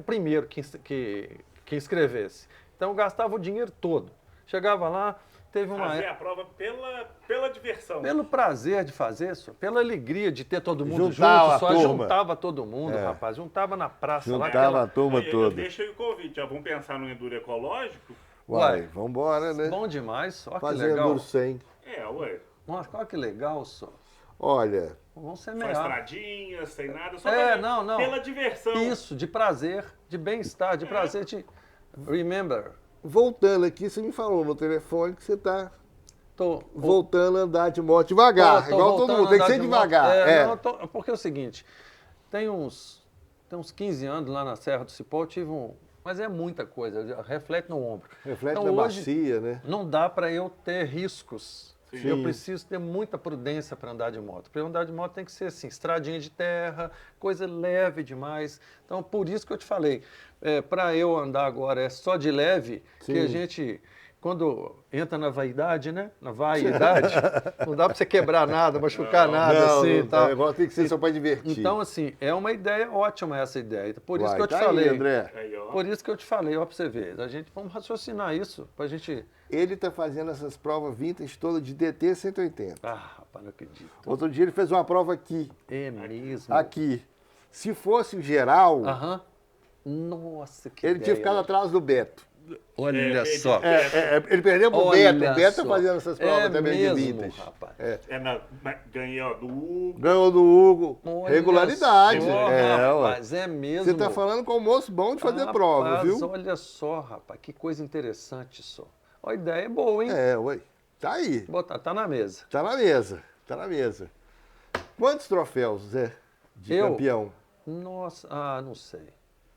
primeiro que inscrevesse. Então eu gastava o dinheiro todo. Chegava lá, teve uma Fazer a prova pela diversão. pelo prazer de fazer isso, pela alegria de ter todo mundo Juntava junto, a só turma. juntava todo mundo, rapaz. Juntava na praça lá. Juntava a turma Eu toda. deixo aí o convite, já vamos pensar no enduro ecológico? Uai, Uai. vambora, né? Bom demais, olha que Fazendo legal. o 100. Ué. Nossa, olha que legal, só. Olha, Vamos Só semear. estradinhas, sem nada, só Não. pela diversão. Isso, de prazer, de bem-estar, de prazer, de remember. voltando aqui, você me falou no telefone que você está Tô voltando a andar de moto devagar. tô Igual todo voltando mundo, a tem que andar ser de devagar. moto. Porque é o seguinte, tem uns 15 anos lá na Serra do Cipó, eu tive mas é muita coisa, reflete no ombro. Reflete Então, na hoje, bacia, né? não dá para eu ter riscos. Sim. Eu preciso ter muita prudência para andar de moto. Para andar de moto tem que ser assim, estradinha de terra, coisa leve demais. Então, por isso que eu te falei, para eu andar agora é só de leve, que a Sim. gente, quando entra na vaidade, né? Na vaidade, não dá para você quebrar nada, machucar nada, Não, assim, não, e tal. o negócio tem que ser só para divertir. Então, assim, é uma ideia ótima essa ideia. Por isso Uai, que eu te tá aí, falei. André. Aí, ó. Por isso que eu te falei, ó, para você ver. Vamos raciocinar isso, para a gente... Ele está fazendo essas provas vintage todas de DT 180. Ah, rapaz, não acredito. Outro dia ele fez uma prova aqui. É mesmo? Aqui. Se fosse o geral, Aham. Nossa, que ele tinha ideia. ficado atrás do Beto. Olha só. Ele perdeu pro Olha Beto. O Beto só. tá fazendo essas provas também mesmo, de vintage. rapaz. Ganhei, ó, do Hugo. Ganhou do Hugo. Olha Regularidade. só, ué. rapaz, é mesmo. Você tá falando com o moço bom de fazer prova, Rapaz, viu? Olha só, rapaz, que coisa interessante só. A ideia é boa, hein? Ué. Tá aí. Tá na mesa. Tá na mesa. Tá na mesa. Quantos troféus, Zé, de Eu? campeão? Nossa, não sei.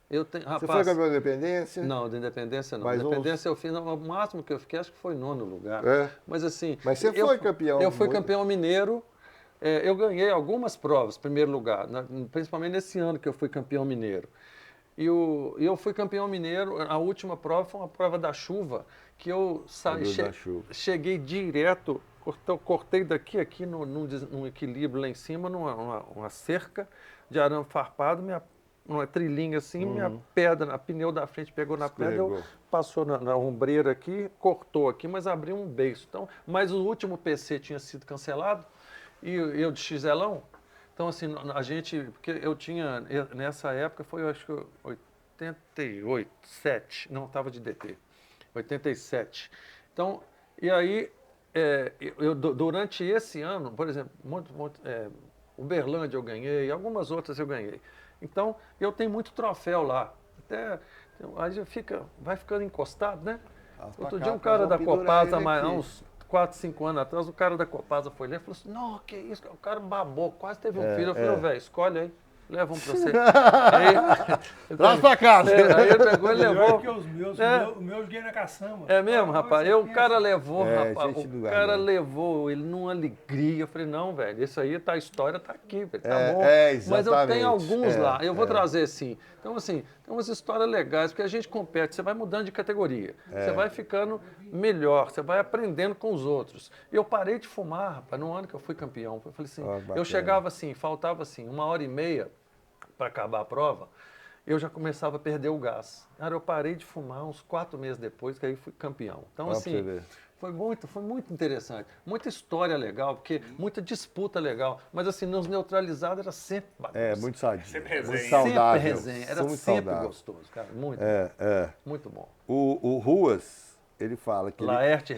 Eu tenho, Você rapaz. foi campeão da Independência? Não, da Independência não. Mas Independência eu fiz, o máximo que eu fiquei, acho que foi 9º lugar. É. Mas assim. Mas você foi campeão. Eu fui muito. campeão mineiro. Eu ganhei algumas provas, primeiro lugar, principalmente nesse ano que eu fui campeão mineiro. E eu fui campeão mineiro, a última prova foi uma prova da chuva, que eu Da chuva. cheguei direto, cortei daqui aqui num equilíbrio lá em cima, numa cerca de arame farpado, uma trilhinha assim, minha pedra, a pneu da frente pegou na pedra, Escorregou. passou na ombreira aqui, cortou aqui, mas abriu um beiço. Então, mas o último PC tinha sido cancelado, e eu de XLão, Então, assim, a gente, porque eu tinha, nessa época foi, eu acho que 88, 7, não, estava de DT, 87. Então, e aí, durante esse ano, por exemplo, Uberlândia eu ganhei, algumas outras eu ganhei. Então, eu tenho muito troféu lá. Até, aí vai ficando encostado, né? Outro dia um cara da Copasa, há uns 4, 5 anos atrás, o cara da Copasa foi ler e falou assim, não, que isso, o cara babou, quase teve um filho. Eu falei, velho, escolhe aí, leva um pra você. Traz pra casa. Aí ele pegou e levou. Que os meus, o meu eu joguei na caçamba. É mesmo, rapaz? O cara levou, rapaz. gente do O cara guarda. levou ele numa alegria. Eu falei, não, velho, isso aí, a história tá aqui, velho, tá bom. Mas eu tenho alguns lá, eu vou trazer sim. Então, assim, tem umas histórias legais, porque a gente compete, você vai mudando de categoria. Você vai ficando melhor, você vai aprendendo com os outros. E eu parei de fumar, rapaz, no ano que eu fui campeão. Eu falei assim, eu chegava assim, faltava assim, 1h30 para acabar a prova, eu já começava a perder o gás. Cara, eu parei de fumar uns 4 meses depois, que aí fui campeão. Então, assim, foi muito interessante. Muita história legal, porque muita disputa legal. Mas, assim, nos neutralizados era sempre bagunça. Muito sadio. Sempre resenha. Muito saudável. Sempre resenha. Era muito sempre saudável. gostoso, cara. Muito, muito bom. O Ruas, ele fala que... Laerte,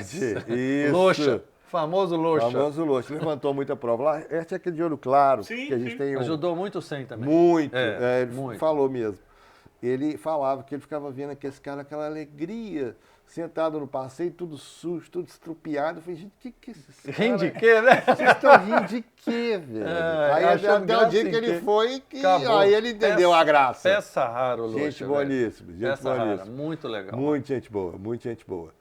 isso. Loxa. Famoso Loxa. Famoso Loxa. Levantou muita prova. Laerte é aquele de olho claro. Sim, que a gente tem Ajudou muito o 100 também. Muito. Ele muito. falou mesmo. Ele falava que ele ficava vendo aqueles caras, aquela alegria, sentado no passeio, tudo sujo, tudo estrupiado. Eu falei, gente, que esses caras... Rindo de quê, né? Vocês estão rindo de quê, velho? Aí até o dia que ele foi, aí ele entendeu a graça. Peça rara, o Loxa. Gente boníssima, gente Peça rara, boníssima. muito legal. Muito gente boa, muito gente boa.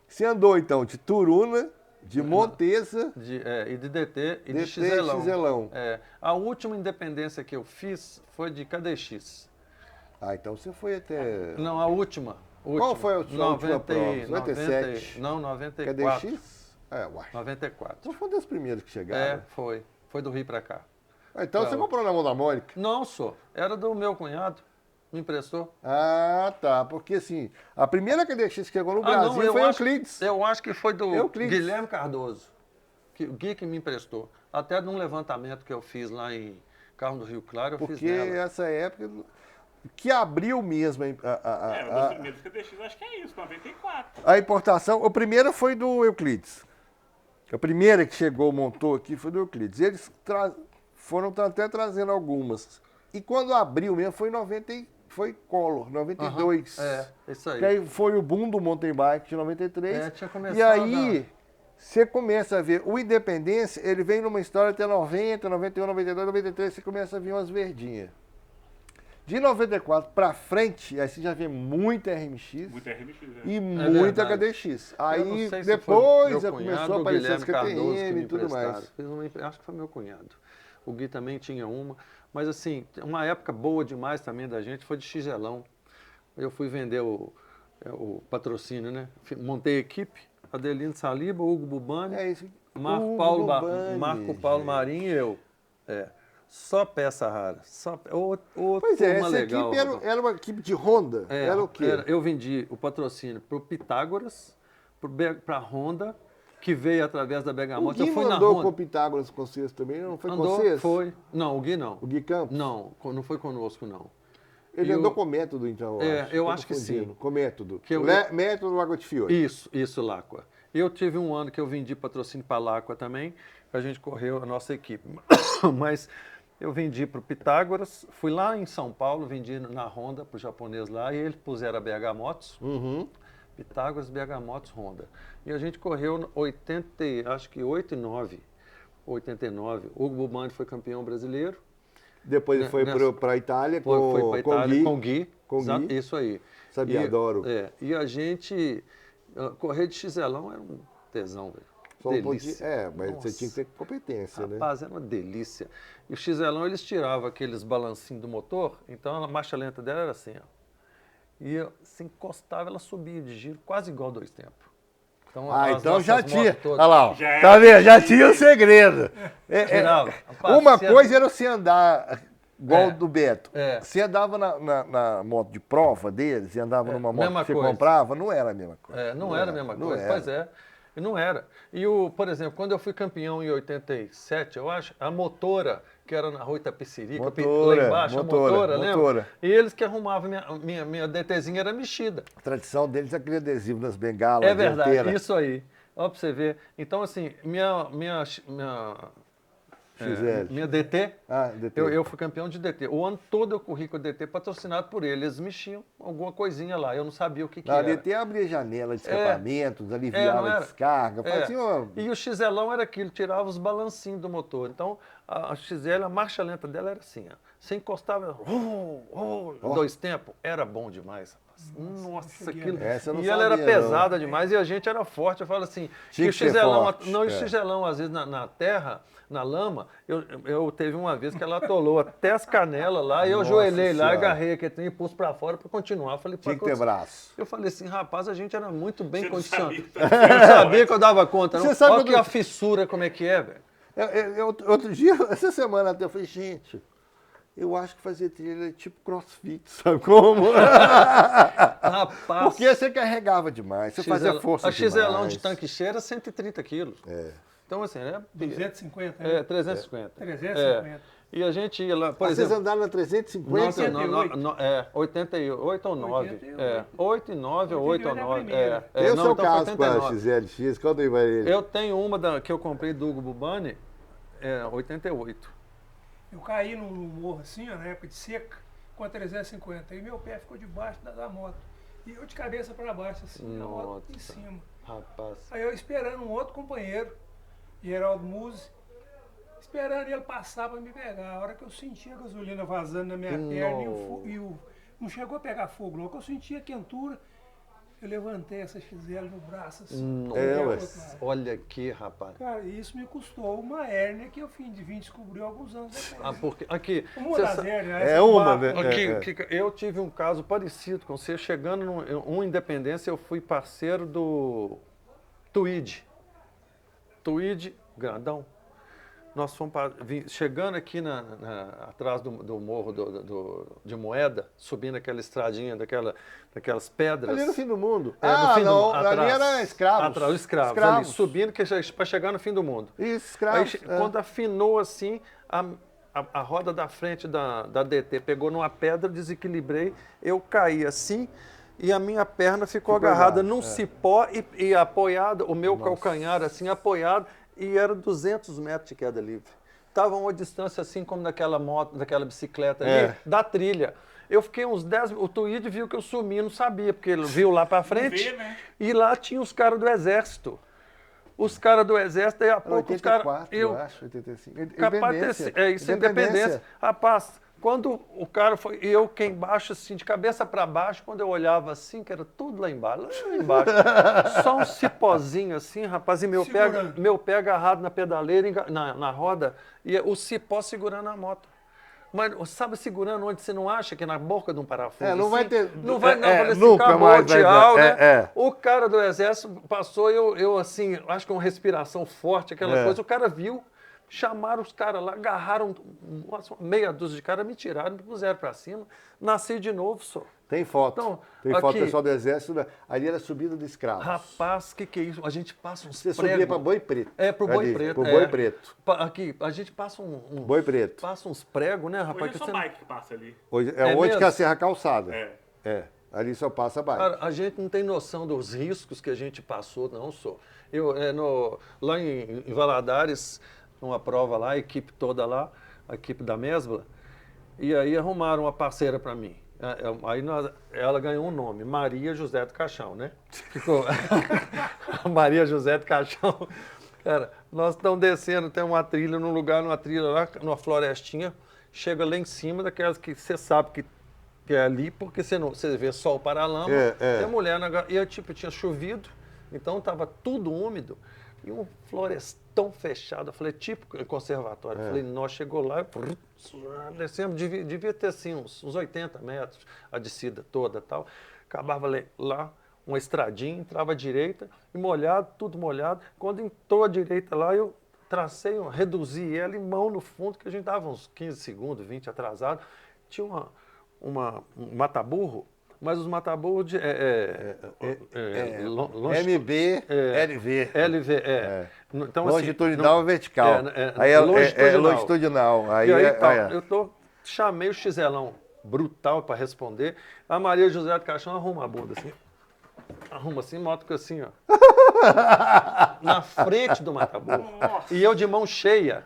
Você andou, então, de Turuna, de Montesa... E de DT e de DT e Xizelão. Xizelão. A última independência que eu fiz foi de KDX. Então você foi até... Não, a última. Qual foi a sua última prova? 97? Não, 94. KDX? Uai. 94. Então foi um dos primeiros que chegaram. Foi. Foi do Rio pra cá. Então você comprou na mão da Mônica? Não, era do meu cunhado. Me emprestou. Tá. Porque assim, a primeira KDX que chegou no Brasil foi o Euclides. Eu acho que foi do Euclides. Guilherme Cardoso. O Gui que me emprestou. Até num levantamento que eu fiz lá em Carro do Rio Claro, eu fiz Porque nela. essa época que abriu mesmo Um dos primeiros que eu deixei, acho que é isso, 94. a importação. O primeiro foi do Euclides. A primeira que chegou, montou aqui, foi do Euclides. Eles foram até trazendo algumas. E quando abriu mesmo, foi em 90, foi Collor, 92. Isso aí. Que aí foi o boom do mountain bike de 93. Tinha começado. E aí você começa a ver, o Independência, ele vem numa história até 90, 91, 92, 93, você começa a ver umas verdinhas. De 94 pra frente, aí você já vê muita RMX. Muita RMX, e muita KDX. Aí depois já começou a aparecer as KTM e tudo mais. Acho que foi meu cunhado. O Gui também tinha uma. Mas assim, uma época boa demais também da gente foi de Xizelão. Eu fui vender o patrocínio, né? Montei a equipe, Adelino Saliba, Hugo Bubani, Marco Paulo Marinho e eu. Só peça rara. Pois essa equipe era uma equipe de Honda? Era o quê? Eu vendi o patrocínio para o Pitágoras, para a Honda, que veio através da Bergamoto. O Gui andou com o Pitágoras com vocês também? Não foi com vocês? Foi. Não, o Gui não. O Gui Campos? Não foi conosco, não. Ele andou com método, então, eu acho que sim. Com método. Método Água de Fiore. Isso, Láqua. Eu tive um ano que eu vendi patrocínio para a Láqua também, a gente correu a nossa equipe. Mas eu vendi para o Pitágoras, fui lá em São Paulo, vendi na Honda para o japonês lá, e eles puseram a BH Motos, Pitágoras, BH Motos, Honda. E a gente correu 89. O Hugo Bubani foi campeão brasileiro. Depois ele foi para a Itália foi para Itália com o Gui. Isso aí. Sabia, adoro. E a gente, correr de Xizelão era um tesão, velho. Delícia. Mas você tinha que ter competência, né? Rapaz, era uma delícia. E o Xizelão, eles tiravam aqueles balancinhos do motor, então a marcha lenta dela era assim, ó. E se encostava, ela subia de giro, quase igual 2 tempos. Então, então já tinha. Todas... Olha lá, tá vendo? Já tinha o segredo. Uma coisa era você andar igual do Beto. Você andava na moto de prova deles e andava numa moto que você comprava, não era a mesma coisa. Não era a mesma coisa, pois é. E não era. E, por exemplo, quando eu fui campeão em 87, eu acho, a motora, que era na rua Itapecerica, lá embaixo, a motora, lembra? E eles que arrumavam, minha DTzinha era mexida. A tradição deles é aquele adesivo nas bengalas. É verdade, dianteira. isso aí. Ó, pra você ver. Então, assim, minha DT, DT. eu fui campeão de DT. O ano todo eu corri com o DT patrocinado por ele. Eles mexiam alguma coisinha lá. Eu não sabia o que A era. DT abria janela de escapamentos, aliviava a descarga. E o XLão era aquilo, tirava os balancinhos do motor. Então, a XL, a marcha lenta dela era assim, ó. Você encostava, dois tempos, era bom demais. Nossa, aquilo. E ela era pesada demais e a gente era forte. Eu falo assim, que o XLão, o XLão, às vezes, na terra, na lama, eu teve uma vez que ela atolou até as canelas lá, e eu ajoelhei lá, agarrei aquele e pus pra fora pra continuar. Eu falei, tinha que ter braço. Eu falei assim, rapaz, a gente era muito bem condicionado. Eu não sabia que eu dava conta, não. Olha que a fissura, como é que é, velho. Outro dia, essa semana até, eu falei, gente, eu acho que fazer trilha é tipo crossfit, sabe como? Rapaz. Porque você carregava demais, você fazia força demais. A XLão de tanque cheio era 130 quilos. Então, assim, né? 250, né? 350. 350. E a gente ia lá, por exemplo... Vocês andaram na 350? 88 ou 9. 8 e 9 ou 8 ou 9. Tem o seu caso com a XLX, conta aí pra ele. Eu tenho uma que eu comprei do Hugo Bubani, 88. Eu caí num morro assim, ó, na época de seca, com a 350. E meu pé ficou debaixo da moto. E eu de cabeça para baixo, assim, a moto em cima. Rapaz. Aí eu esperando um outro companheiro, Geraldo Musi, esperando ele passar para me pegar. A hora que eu senti a gasolina vazando na minha perna não chegou a pegar fogo, não. Que eu senti a quentura, eu levantei essa XL no braço, assim. Olha aqui, rapaz. Cara, isso me custou uma hérnia que eu vim descobrir alguns anos depois. Porque aqui... Uma das hérnias. Né? Aqui, eu tive um caso parecido com você. Chegando num Independência, eu fui parceiro do Tweed. Tweed, grandão. Nós fomos chegando aqui atrás do morro de Moeda, subindo aquela estradinha, daquelas pedras. Ali no fim do mundo. No fim não, ali era escravos. Atrás, escravos. Ali, subindo para chegar no fim do mundo. Isso, escravos. Aí, quando afinou assim, a roda da frente da DT pegou numa pedra, desequilibrei, eu caí assim e a minha perna ficou agarrada num cipó e apoiado, o meu calcanhar assim apoiado, e era 200 metros de queda livre. Estava a uma distância assim como daquela moto, daquela bicicleta ali, da trilha. Eu fiquei uns 10 minutos, o Tweed viu que eu sumi, não sabia, porque ele viu lá para frente, e lá tinha os caras do Exército. Os caras do Exército, daí a pouco 84, os caras... eu acho, 85. Isso é independência. Rapaz, quando o cara foi... Eu que embaixo, assim, de cabeça para baixo, quando eu olhava assim, que era tudo lá embaixo. Só um cipózinho assim, rapaz, e meu pé agarrado na pedaleira, na roda, e o cipó segurando a moto. Mas sabe, segurando onde você não acha, que é na boca de um parafuso? Não vai ter... Não vai não, falei assim, nunca acabou mais o tchau, vai, né? O cara do Exército passou, eu assim, acho que uma respiração forte, aquela coisa, o cara viu, chamaram os caras lá, agarraram meia dúzia de caras, me tiraram, me puseram pra cima, nasci de novo, só. Tem foto. Então, tem foto, pessoal do Exército, ali era a subida do escravo. Rapaz, que é isso? A gente passa uns pregos. Você subia para Boi Preto. Pro Boi Preto. Pro Boi Preto. Aqui, a gente passa Boi Preto. Passa uns pregos, né, rapaz? Hoje é só bike que passa ali. Hoje, onde que é a Serra Calçada. Ali só passa bike. Cara, a gente não tem noção dos riscos que a gente passou, não, só. Lá em Valadares, numa prova lá, a equipe toda lá, a equipe da Mesbla, e aí arrumaram uma parceira para mim. Aí ela ganhou um nome, Maria José do Caixão, né? Ficou Maria José do Caixão. Cara, nós estamos descendo, tem uma trilha num lugar, numa trilha lá, numa florestinha, chega lá em cima daquelas que você sabe que é ali, porque você vê sol para a lama, tem mulher e tinha chovido, então estava tudo úmido, e um florestão fechado. Eu falei, tipo conservatório. Eu falei, nós chegou lá, descemos, devia ter assim uns 80 metros, a descida toda e tal. Acabava lá, uma estradinha, entrava à direita, e molhado, tudo molhado. Quando entrou à direita lá, eu tracei, reduzi ela em mão no fundo, que a gente dava uns 15 segundos, 20 atrasado. Tinha um mata-burro Mas os mataburros MB, LV. LV, Então, assim, longitudinal ou vertical. É Aí é longitudinal. longitudinal. Aí E aí, é, tal, é. chamei o Xizelão brutal para responder. A Maria José do Caixão arruma a bunda assim. Arruma assim, moto que assim, ó. Na frente do mataburro. E eu de mão cheia.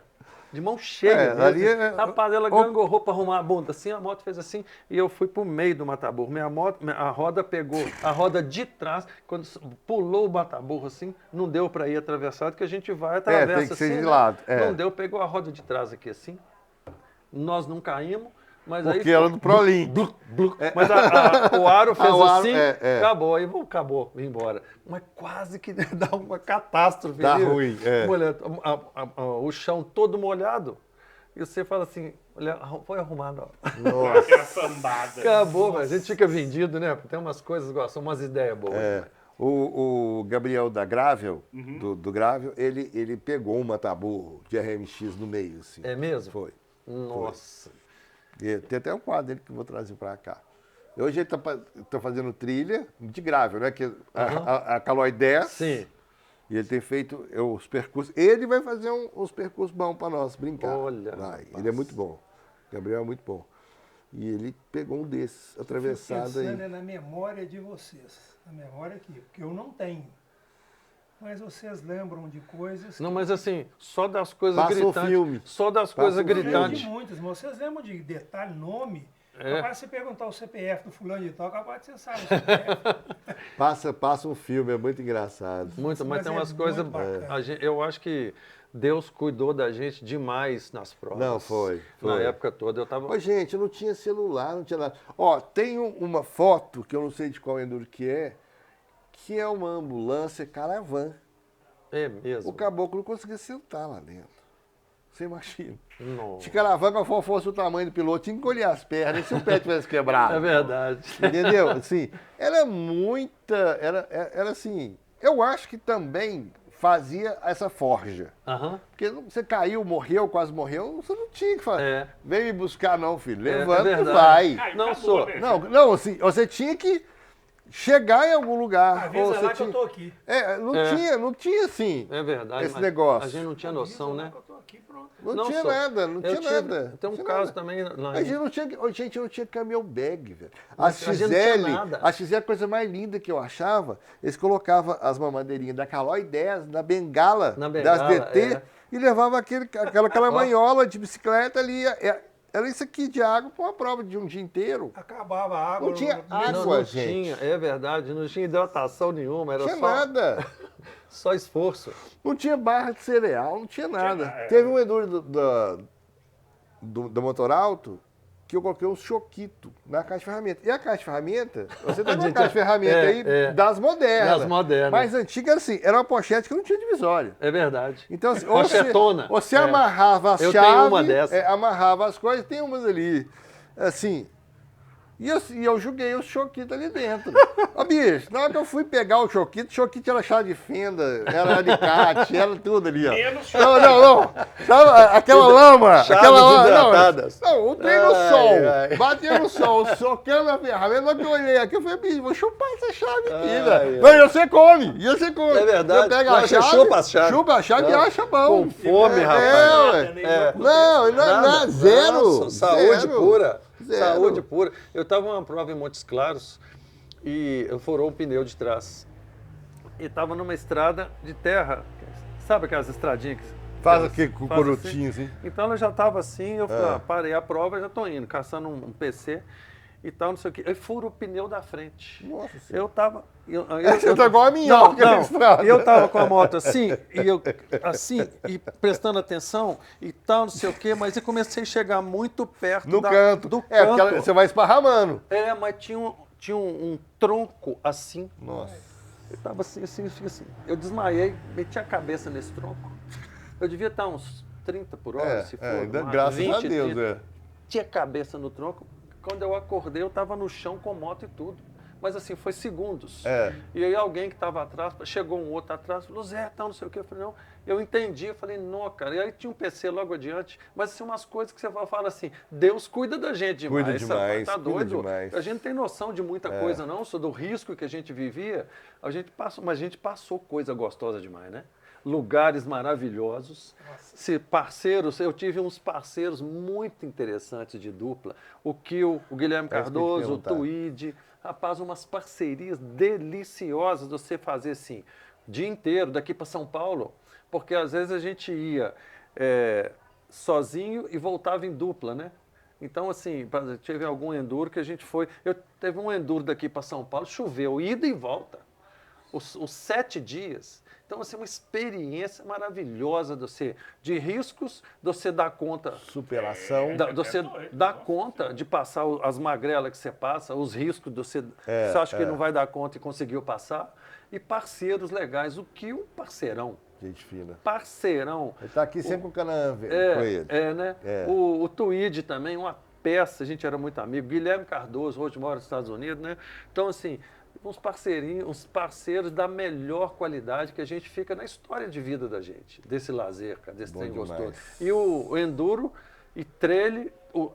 De mão cheia. mesmo. ali Rapaz, ela gangorrou para arrumar a bunda assim, a moto fez assim, e eu fui pro meio do mataburro. A roda pegou, a roda de trás, quando pulou o mataburro assim, não deu para ir atravessado, que a gente vai, atravessa tem que ser assim, de né? lado. Não deu, pegou a roda de trás aqui assim. Nós não caímos, mas aí... Porque era do Prolim. Mas o aro fez o aro, assim, acabou. acabou, vim embora. Mas quase que dá uma catástrofe. Dá ali. ruim, Molhado, o chão todo molhado. E você fala assim, olha, foi arrumado. Ó. Nossa. Aquela sambada. Acabou, mas a gente fica vendido, né? Tem umas coisas, são umas ideias boas. O Gabriel da Gravel, do Gravel, ele pegou um mataburro de RMX no meio, assim. É mesmo? Foi. Nossa. E tem até um quadro dele que eu vou trazer para cá. Hoje ele tá fazendo trilha de gravel, né? Que a Caloi 10. Sim. E ele tem feito os percursos. Ele vai fazer uns percursos bons para nós brincar. Olha. Ele é muito bom. Gabriel é muito bom. E ele pegou um desses, atravessado aí. Pensando na memória de vocês. Na memória aqui, porque eu não tenho. Mas vocês lembram de coisas... Não, mas assim, só das coisas Passa o gritantes. filme. Só das Passa coisas o filme. gritantes. De muitas, mas vocês lembram de detalhe, nome? É. Capaz de você perguntar o CPF do fulano de tal, capaz de você sabe o CPF. Passa um filme, é muito engraçado. Muito, mas Mas tem é umas muito coisas... bacana. Eu acho que Deus cuidou da gente demais nas provas. Não, foi. Na época toda, eu tava... Ô, gente, não tinha celular, não tinha nada. Ó, tem uma foto, que eu não sei de qual enduro que é uma ambulância Caravan. É mesmo? O caboclo não conseguia sentar lá dentro. Você imagina. Não. Se Caravan, qual fosse o tamanho do piloto, tinha que encolher as pernas, e se o pé tivesse quebrado. É verdade. Entendeu? Assim, era muita... Era assim... Eu acho que também fazia essa forja. Aham. Porque você caiu, morreu, quase morreu, você não tinha que fazer. É. Vem me buscar não, filho. É Levanta e verdade. vai. Caiu, Não acabou, sou. né? Não, assim, você tinha que chegar em algum lugar. Avisa ou você lá que tinha... eu tô aqui. não tinha assim, É verdade. esse mas negócio. A gente não tinha noção, Avisa lá né? que eu tô aqui, pronto. Não tinha sou. nada, não Eu tinha nada. Tem um Tinha caso nada. também... A gente não tinha caminhão bag, velho. A Mas a gente não tinha XL, nada. a XL é a coisa mais linda que eu achava. Eles colocavam as mamadeirinhas da Caloi 10 na bengala, Na bengala, das DT e levavam aquela manhola de bicicleta ali. Era isso aqui de água para uma prova de um dia inteiro. Acabava a água. Não tinha água. Não gente. tinha, é verdade, não tinha hidratação nenhuma, era Não tinha só, nada. só esforço. Não tinha barra de cereal, não tinha nada. nada. Teve um enduro do Motor Alto que eu coloquei um choquito na caixa de ferramenta. E a caixa de ferramenta, você tem uma gente, caixa de ferramenta aí das modernas. Das modernas. Mas antiga era assim, era uma pochete que não tinha divisória. É verdade. Então, assim, Pochetona. você É. amarrava as Eu chaves, tenho uma dessa. amarrava as coisas, tem umas ali, assim. E eu joguei o choquito ali dentro. Ó, bicho, na hora que eu fui pegar o choquito era chave de fenda, era alicate, era tudo ali, ó. Menos Não. Sabe aquela lama? Chaves Aquela lama. hidratadas. Não, o trem no Ai, sol. ai. Batia no sol, socando a ferramenta. Na hora que eu olhei aqui, eu falei, bicho, vou chupar essa chave aqui, Ai, velho. ai. E você come. É verdade. Você pega Não, a você chave, chupa as chaves. chupa a chave e Não. acha bom. Com fome, rapaz. Ué. Não, zero. Não, saúde Zero. pura. Zero. Saúde pura. Eu estava numa prova em Montes Claros e eu furou o pneu de trás. E estava numa estrada de terra. Sabe aquelas estradinhas que Faz elas aqui com o fazem corotinho, assim. Então ela já estava assim, eu falei, parei a prova, já estou indo, caçando um PC e tal, não sei o quê. Eu furo o pneu da frente. Nossa Senhora. Eu tava. Você tá igual a minhoca na estrada. Eu tava com a moto assim, e prestando atenção e tal, não sei o quê, mas eu comecei a chegar muito perto No do canto. canto. Porque você vai esparramando. Mas tinha um tronco assim. Nossa. Eu tava assim. Eu desmaiei, meti a cabeça nesse tronco. Eu devia estar uns 30 por hora, se for. ainda, mais, graças 20, a Deus, 30. Tinha a cabeça no tronco. Quando eu acordei, eu tava no chão com moto e tudo. mas assim, foi segundos. É. E aí alguém que estava atrás, chegou um outro atrás, falou, Zé, tal, não sei o quê. Eu falei, não, eu entendi. Eu falei, não, cara. E aí tinha um PC logo adiante, mas assim, umas coisas que você fala assim, Deus cuida da gente demais. Cuida demais, tá cuida doido? demais. A gente não tem noção de muita coisa, não, sobre o risco que a gente vivia. Mas a gente passou coisa gostosa demais, né? Lugares maravilhosos, parceiros, eu tive uns parceiros muito interessantes de dupla, o Kio, o Guilherme É isso que eu ia te Cardoso, o perguntar. Tuíde, rapaz, umas parcerias deliciosas de você fazer assim, o dia inteiro, daqui para São Paulo, porque às vezes a gente ia sozinho e voltava em dupla, né? Então, assim, teve algum enduro que a gente foi, teve um enduro daqui para São Paulo, choveu, ida e volta, os 7 dias. Então, assim, uma experiência maravilhosa de riscos, de você dar conta, Superação. de você dar conta de passar as magrelas que você passa, os riscos de você acha que não vai dar conta e conseguiu passar, e parceiros legais. O que um parceirão? Gente fina. Parceirão. Ele tá aqui sempre com o Canaã com ele. Né? É. O Tuíde também, uma peça, a gente era muito amigo. Guilherme Cardoso, hoje mora nos Estados Unidos, né? Então, assim, uns parceiros da melhor qualidade que a gente fica na história de vida da gente, desse lazer, cara, desse Bom trem demais. gostoso. E o enduro e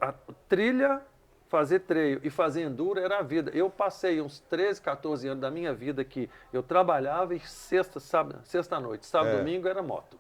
a trilha, fazer treino e fazer enduro era a vida. Eu passei uns 13, 14 anos da minha vida que eu trabalhava e sexta-noite, sábado, domingo era moto.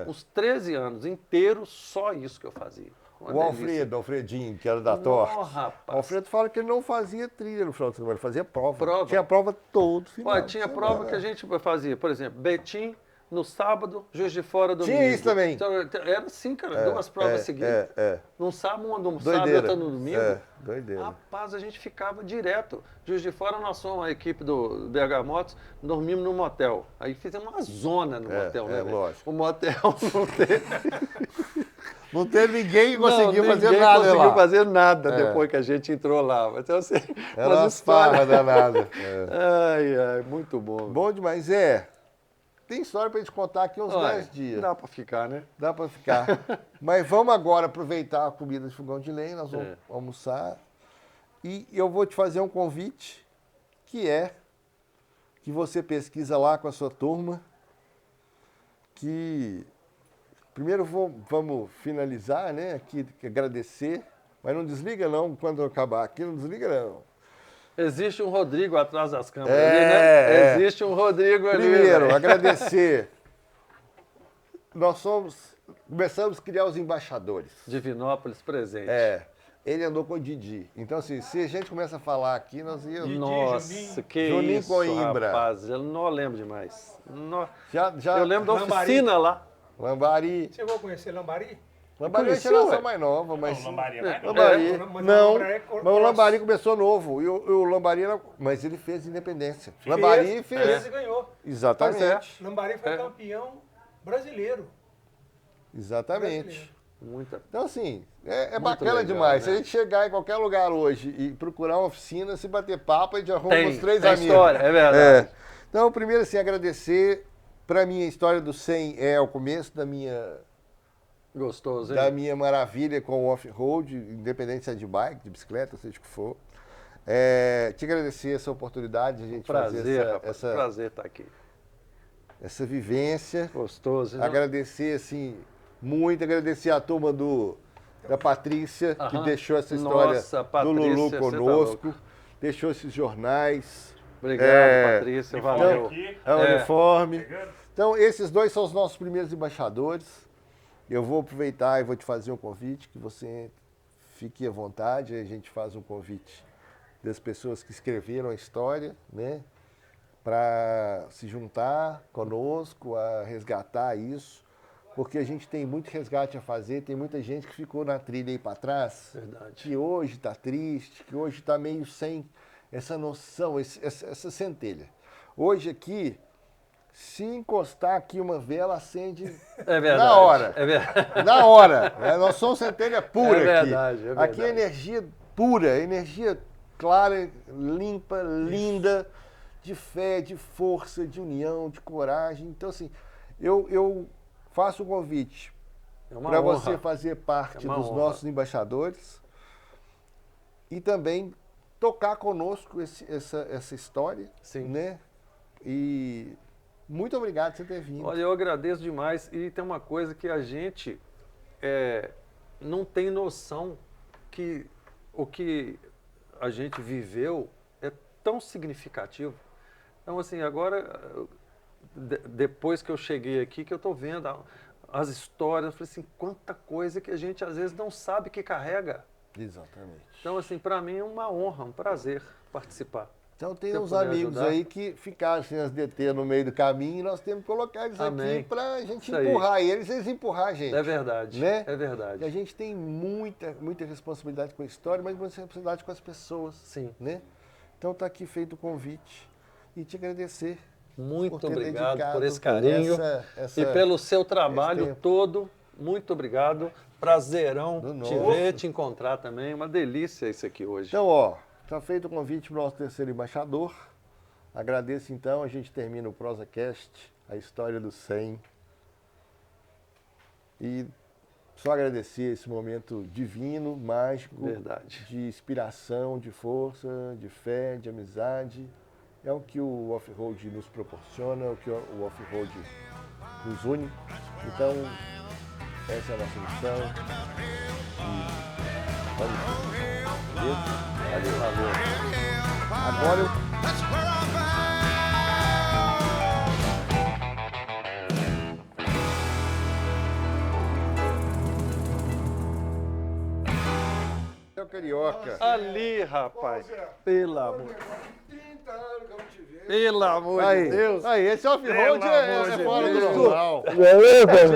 Uns 13 anos inteiros, só isso que eu fazia. Uma O delícia. Alfredinho, que era da Torque. rapaz. O Alfredo fala que ele não fazia trilha no final de semana, ele fazia prova. Prova. Tinha prova todo final. Olha, de tinha semana. prova que a gente fazia, por exemplo, Betim no sábado, Juiz de Fora domingo. Tinha isso também. Então, era assim, cara, 2 provas seguidas. Num sábado, uma no sábado e Doideira. outra no domingo. Doideira. Rapaz, a gente ficava direto. Juiz de Fora, nós somos a equipe do BH Motos, dormimos no motel. Aí fizemos uma zona no motel, né, velho? lógico. O motel não teve... Não teve ninguém que conseguiu Não, fazer ninguém nada conseguiu lá. fazer nada depois que a gente entrou lá. Então, assim, Era uma farra danada. Ai, muito bom. Bom demais. Tem história pra gente contar aqui uns 10 dias. Dá pra ficar, né? Dá pra ficar. Mas vamos agora aproveitar a comida de fogão de lenha, nós vamos almoçar. E eu vou te fazer um convite, que você pesquisa lá com a sua turma, que primeiro vamos finalizar, né, aqui, agradecer, mas não desliga não, quando eu acabar aqui, não desliga não. Existe um Rodrigo atrás das câmeras ali, né? Existe um Rodrigo ali. Primeiro, velho. agradecer. Começamos a criar os embaixadores. Divinópolis presente. Ele andou com o Didi. Então, assim, se a gente começa a falar aqui, nós íamos... Nossa, Juninho. que Juninho isso, Coimbra. rapaz. Eu não lembro demais. Já, Eu lembro da Lambari. oficina lá. Lambari. Chegou a conhecer Lambari? Lambari é uma Conheceu, geração ué? mais nova, mas... Não, Lambari é mais novo. Lambari. Mas Não, o Lambari é mas o Lambari começou novo. E o Lambari era... Mas ele fez independência. Lambari fez. e ganhou. Exatamente. Lambari foi campeão brasileiro. Exatamente. Muita. Então, assim, é Muito bacana legal, demais. né? Se a gente chegar em qualquer lugar hoje e procurar uma oficina, se bater papo, a gente arruma uns 3 tem amigos. história, é verdade. Então, primeiro, assim, agradecer. Para mim, a história do 100 é o começo da minha Gostoso, hein? da minha maravilha com o off-road, independente se é de bike, de bicicleta, seja o que for. Te agradecer essa oportunidade de a gente Prazer, fazer rapaz. Prazer estar aqui. essa vivência. Gostoso, hein? Agradecer, assim, muito, agradecer a turma da Patrícia, que Aham. deixou essa história Nossa, do Patrícia, Lulu você tá conosco, deixou esses jornais. Obrigado, Patrícia. Uniforme Valeu. aqui. Uniforme. Pegando? Então, esses dois são os nossos primeiros embaixadores. Eu vou aproveitar e vou te fazer um convite, que você fique à vontade. A gente faz um convite das pessoas que escreveram a história, né? Para se juntar conosco, a resgatar isso. Porque a gente tem muito resgate a fazer, tem muita gente que ficou na trilha aí para trás. Verdade. Que hoje está triste, que hoje está meio sem essa noção, essa centelha. Hoje aqui, se encostar aqui uma vela, acende É verdade. na hora. É verdade. Na hora. Nós somos centelha pura É aqui. verdade, é verdade. Aqui é energia pura, energia clara, limpa, linda, de fé, de força, de união, de coragem. Então, assim, eu faço o convite É uma para honra. você fazer parte É uma dos honra. nossos embaixadores e também tocar conosco essa história. Sim. Né? E muito obrigado por você ter vindo. Olha, eu agradeço demais. E tem uma coisa que a gente não tem noção que o que a gente viveu é tão significativo. Então, assim, agora, depois que eu cheguei aqui, que eu estou vendo as histórias, eu falei assim, quanta coisa que a gente às vezes não sabe que carrega. Exatamente. Então, assim, para mim é uma honra, um prazer participar. Então tem Se eu uns puder amigos ajudar. aí que ficaram sem as DT no meio do caminho e nós temos que colocar eles Amém. aqui pra gente Isso aí. empurrar eles empurrar a gente. É verdade, Né? é E a verdade. gente tem muita responsabilidade com a história, mas muita responsabilidade com as pessoas. Sim. Né? Então tá aqui feito o convite e te agradecer. Muito por ter obrigado dedicado por esse carinho essa- e pelo seu trabalho tempo. todo. Muito obrigado. Prazerão Do te nosso. ver, te encontrar também. Uma delícia isso aqui hoje. Então, ó, tá feito o convite para o nosso terceiro embaixador. Agradeço então, a gente termina o ProsaCast, a história do 100. E só agradecer esse momento divino, mágico, Verdade. de inspiração, de força, de fé, de amizade. É o que o off-road nos proporciona, é o que o off-road nos une. Então, essa é a nossa missão. E vamos juntos. Beleza? Valeu. Agora eu... É o Carioca. Ali, rapaz. Pelo amor. 30 anos que eu não te vejo. Pelo amor Aí, de Deus. aí, esse off-road Pelo é amor de fora do Deus. normal.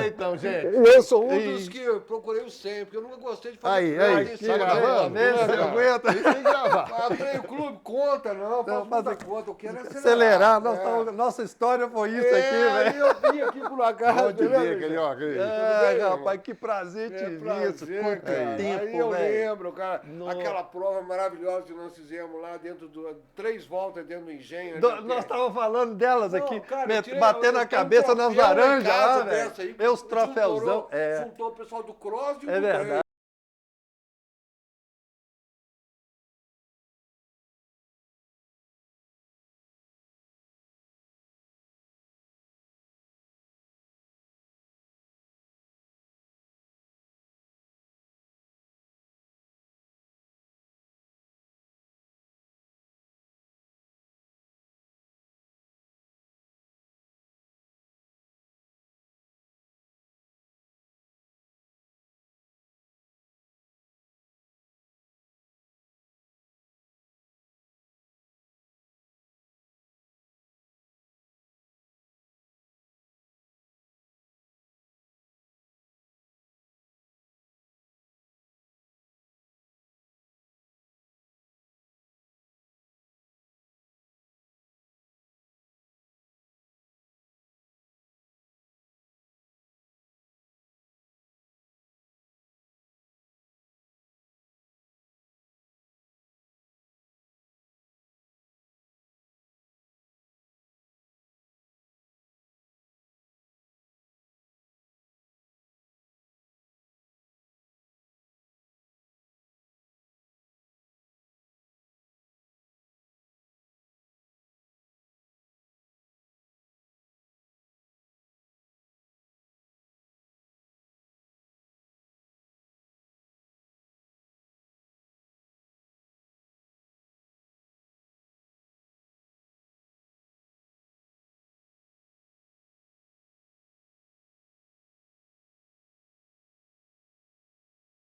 Então, gente. Eu sou um dos que eu procurei o 100, porque eu nunca gostei de fazer Aí, trem, tá sabe? gravando? Nesse, você aguenta? Tem que gravar. Ah, trem clube conta, não. Não, Faz mas muita conta, eu quero é Acelerar. É. Nossa história foi isso aqui, velho. Aí eu vim aqui pro lagar. Bom te ver, Carioca. Ai, bem, rapaz, que prazer te ver. Isso, prazer, quanto cara. Aí tempo, eu velho. lembro, cara, Nossa. aquela prova maravilhosa que nós fizemos lá dentro do... 3 voltas dentro do engenho. Nós estávamos falando delas Não, aqui, cara, eu tirei- batendo eu a tenho um cabeça nas troféu em laranjas casa lá, velho. dessa aí, Meus troféuzão. Juntou o pessoal do cross e o É do verdade. trem.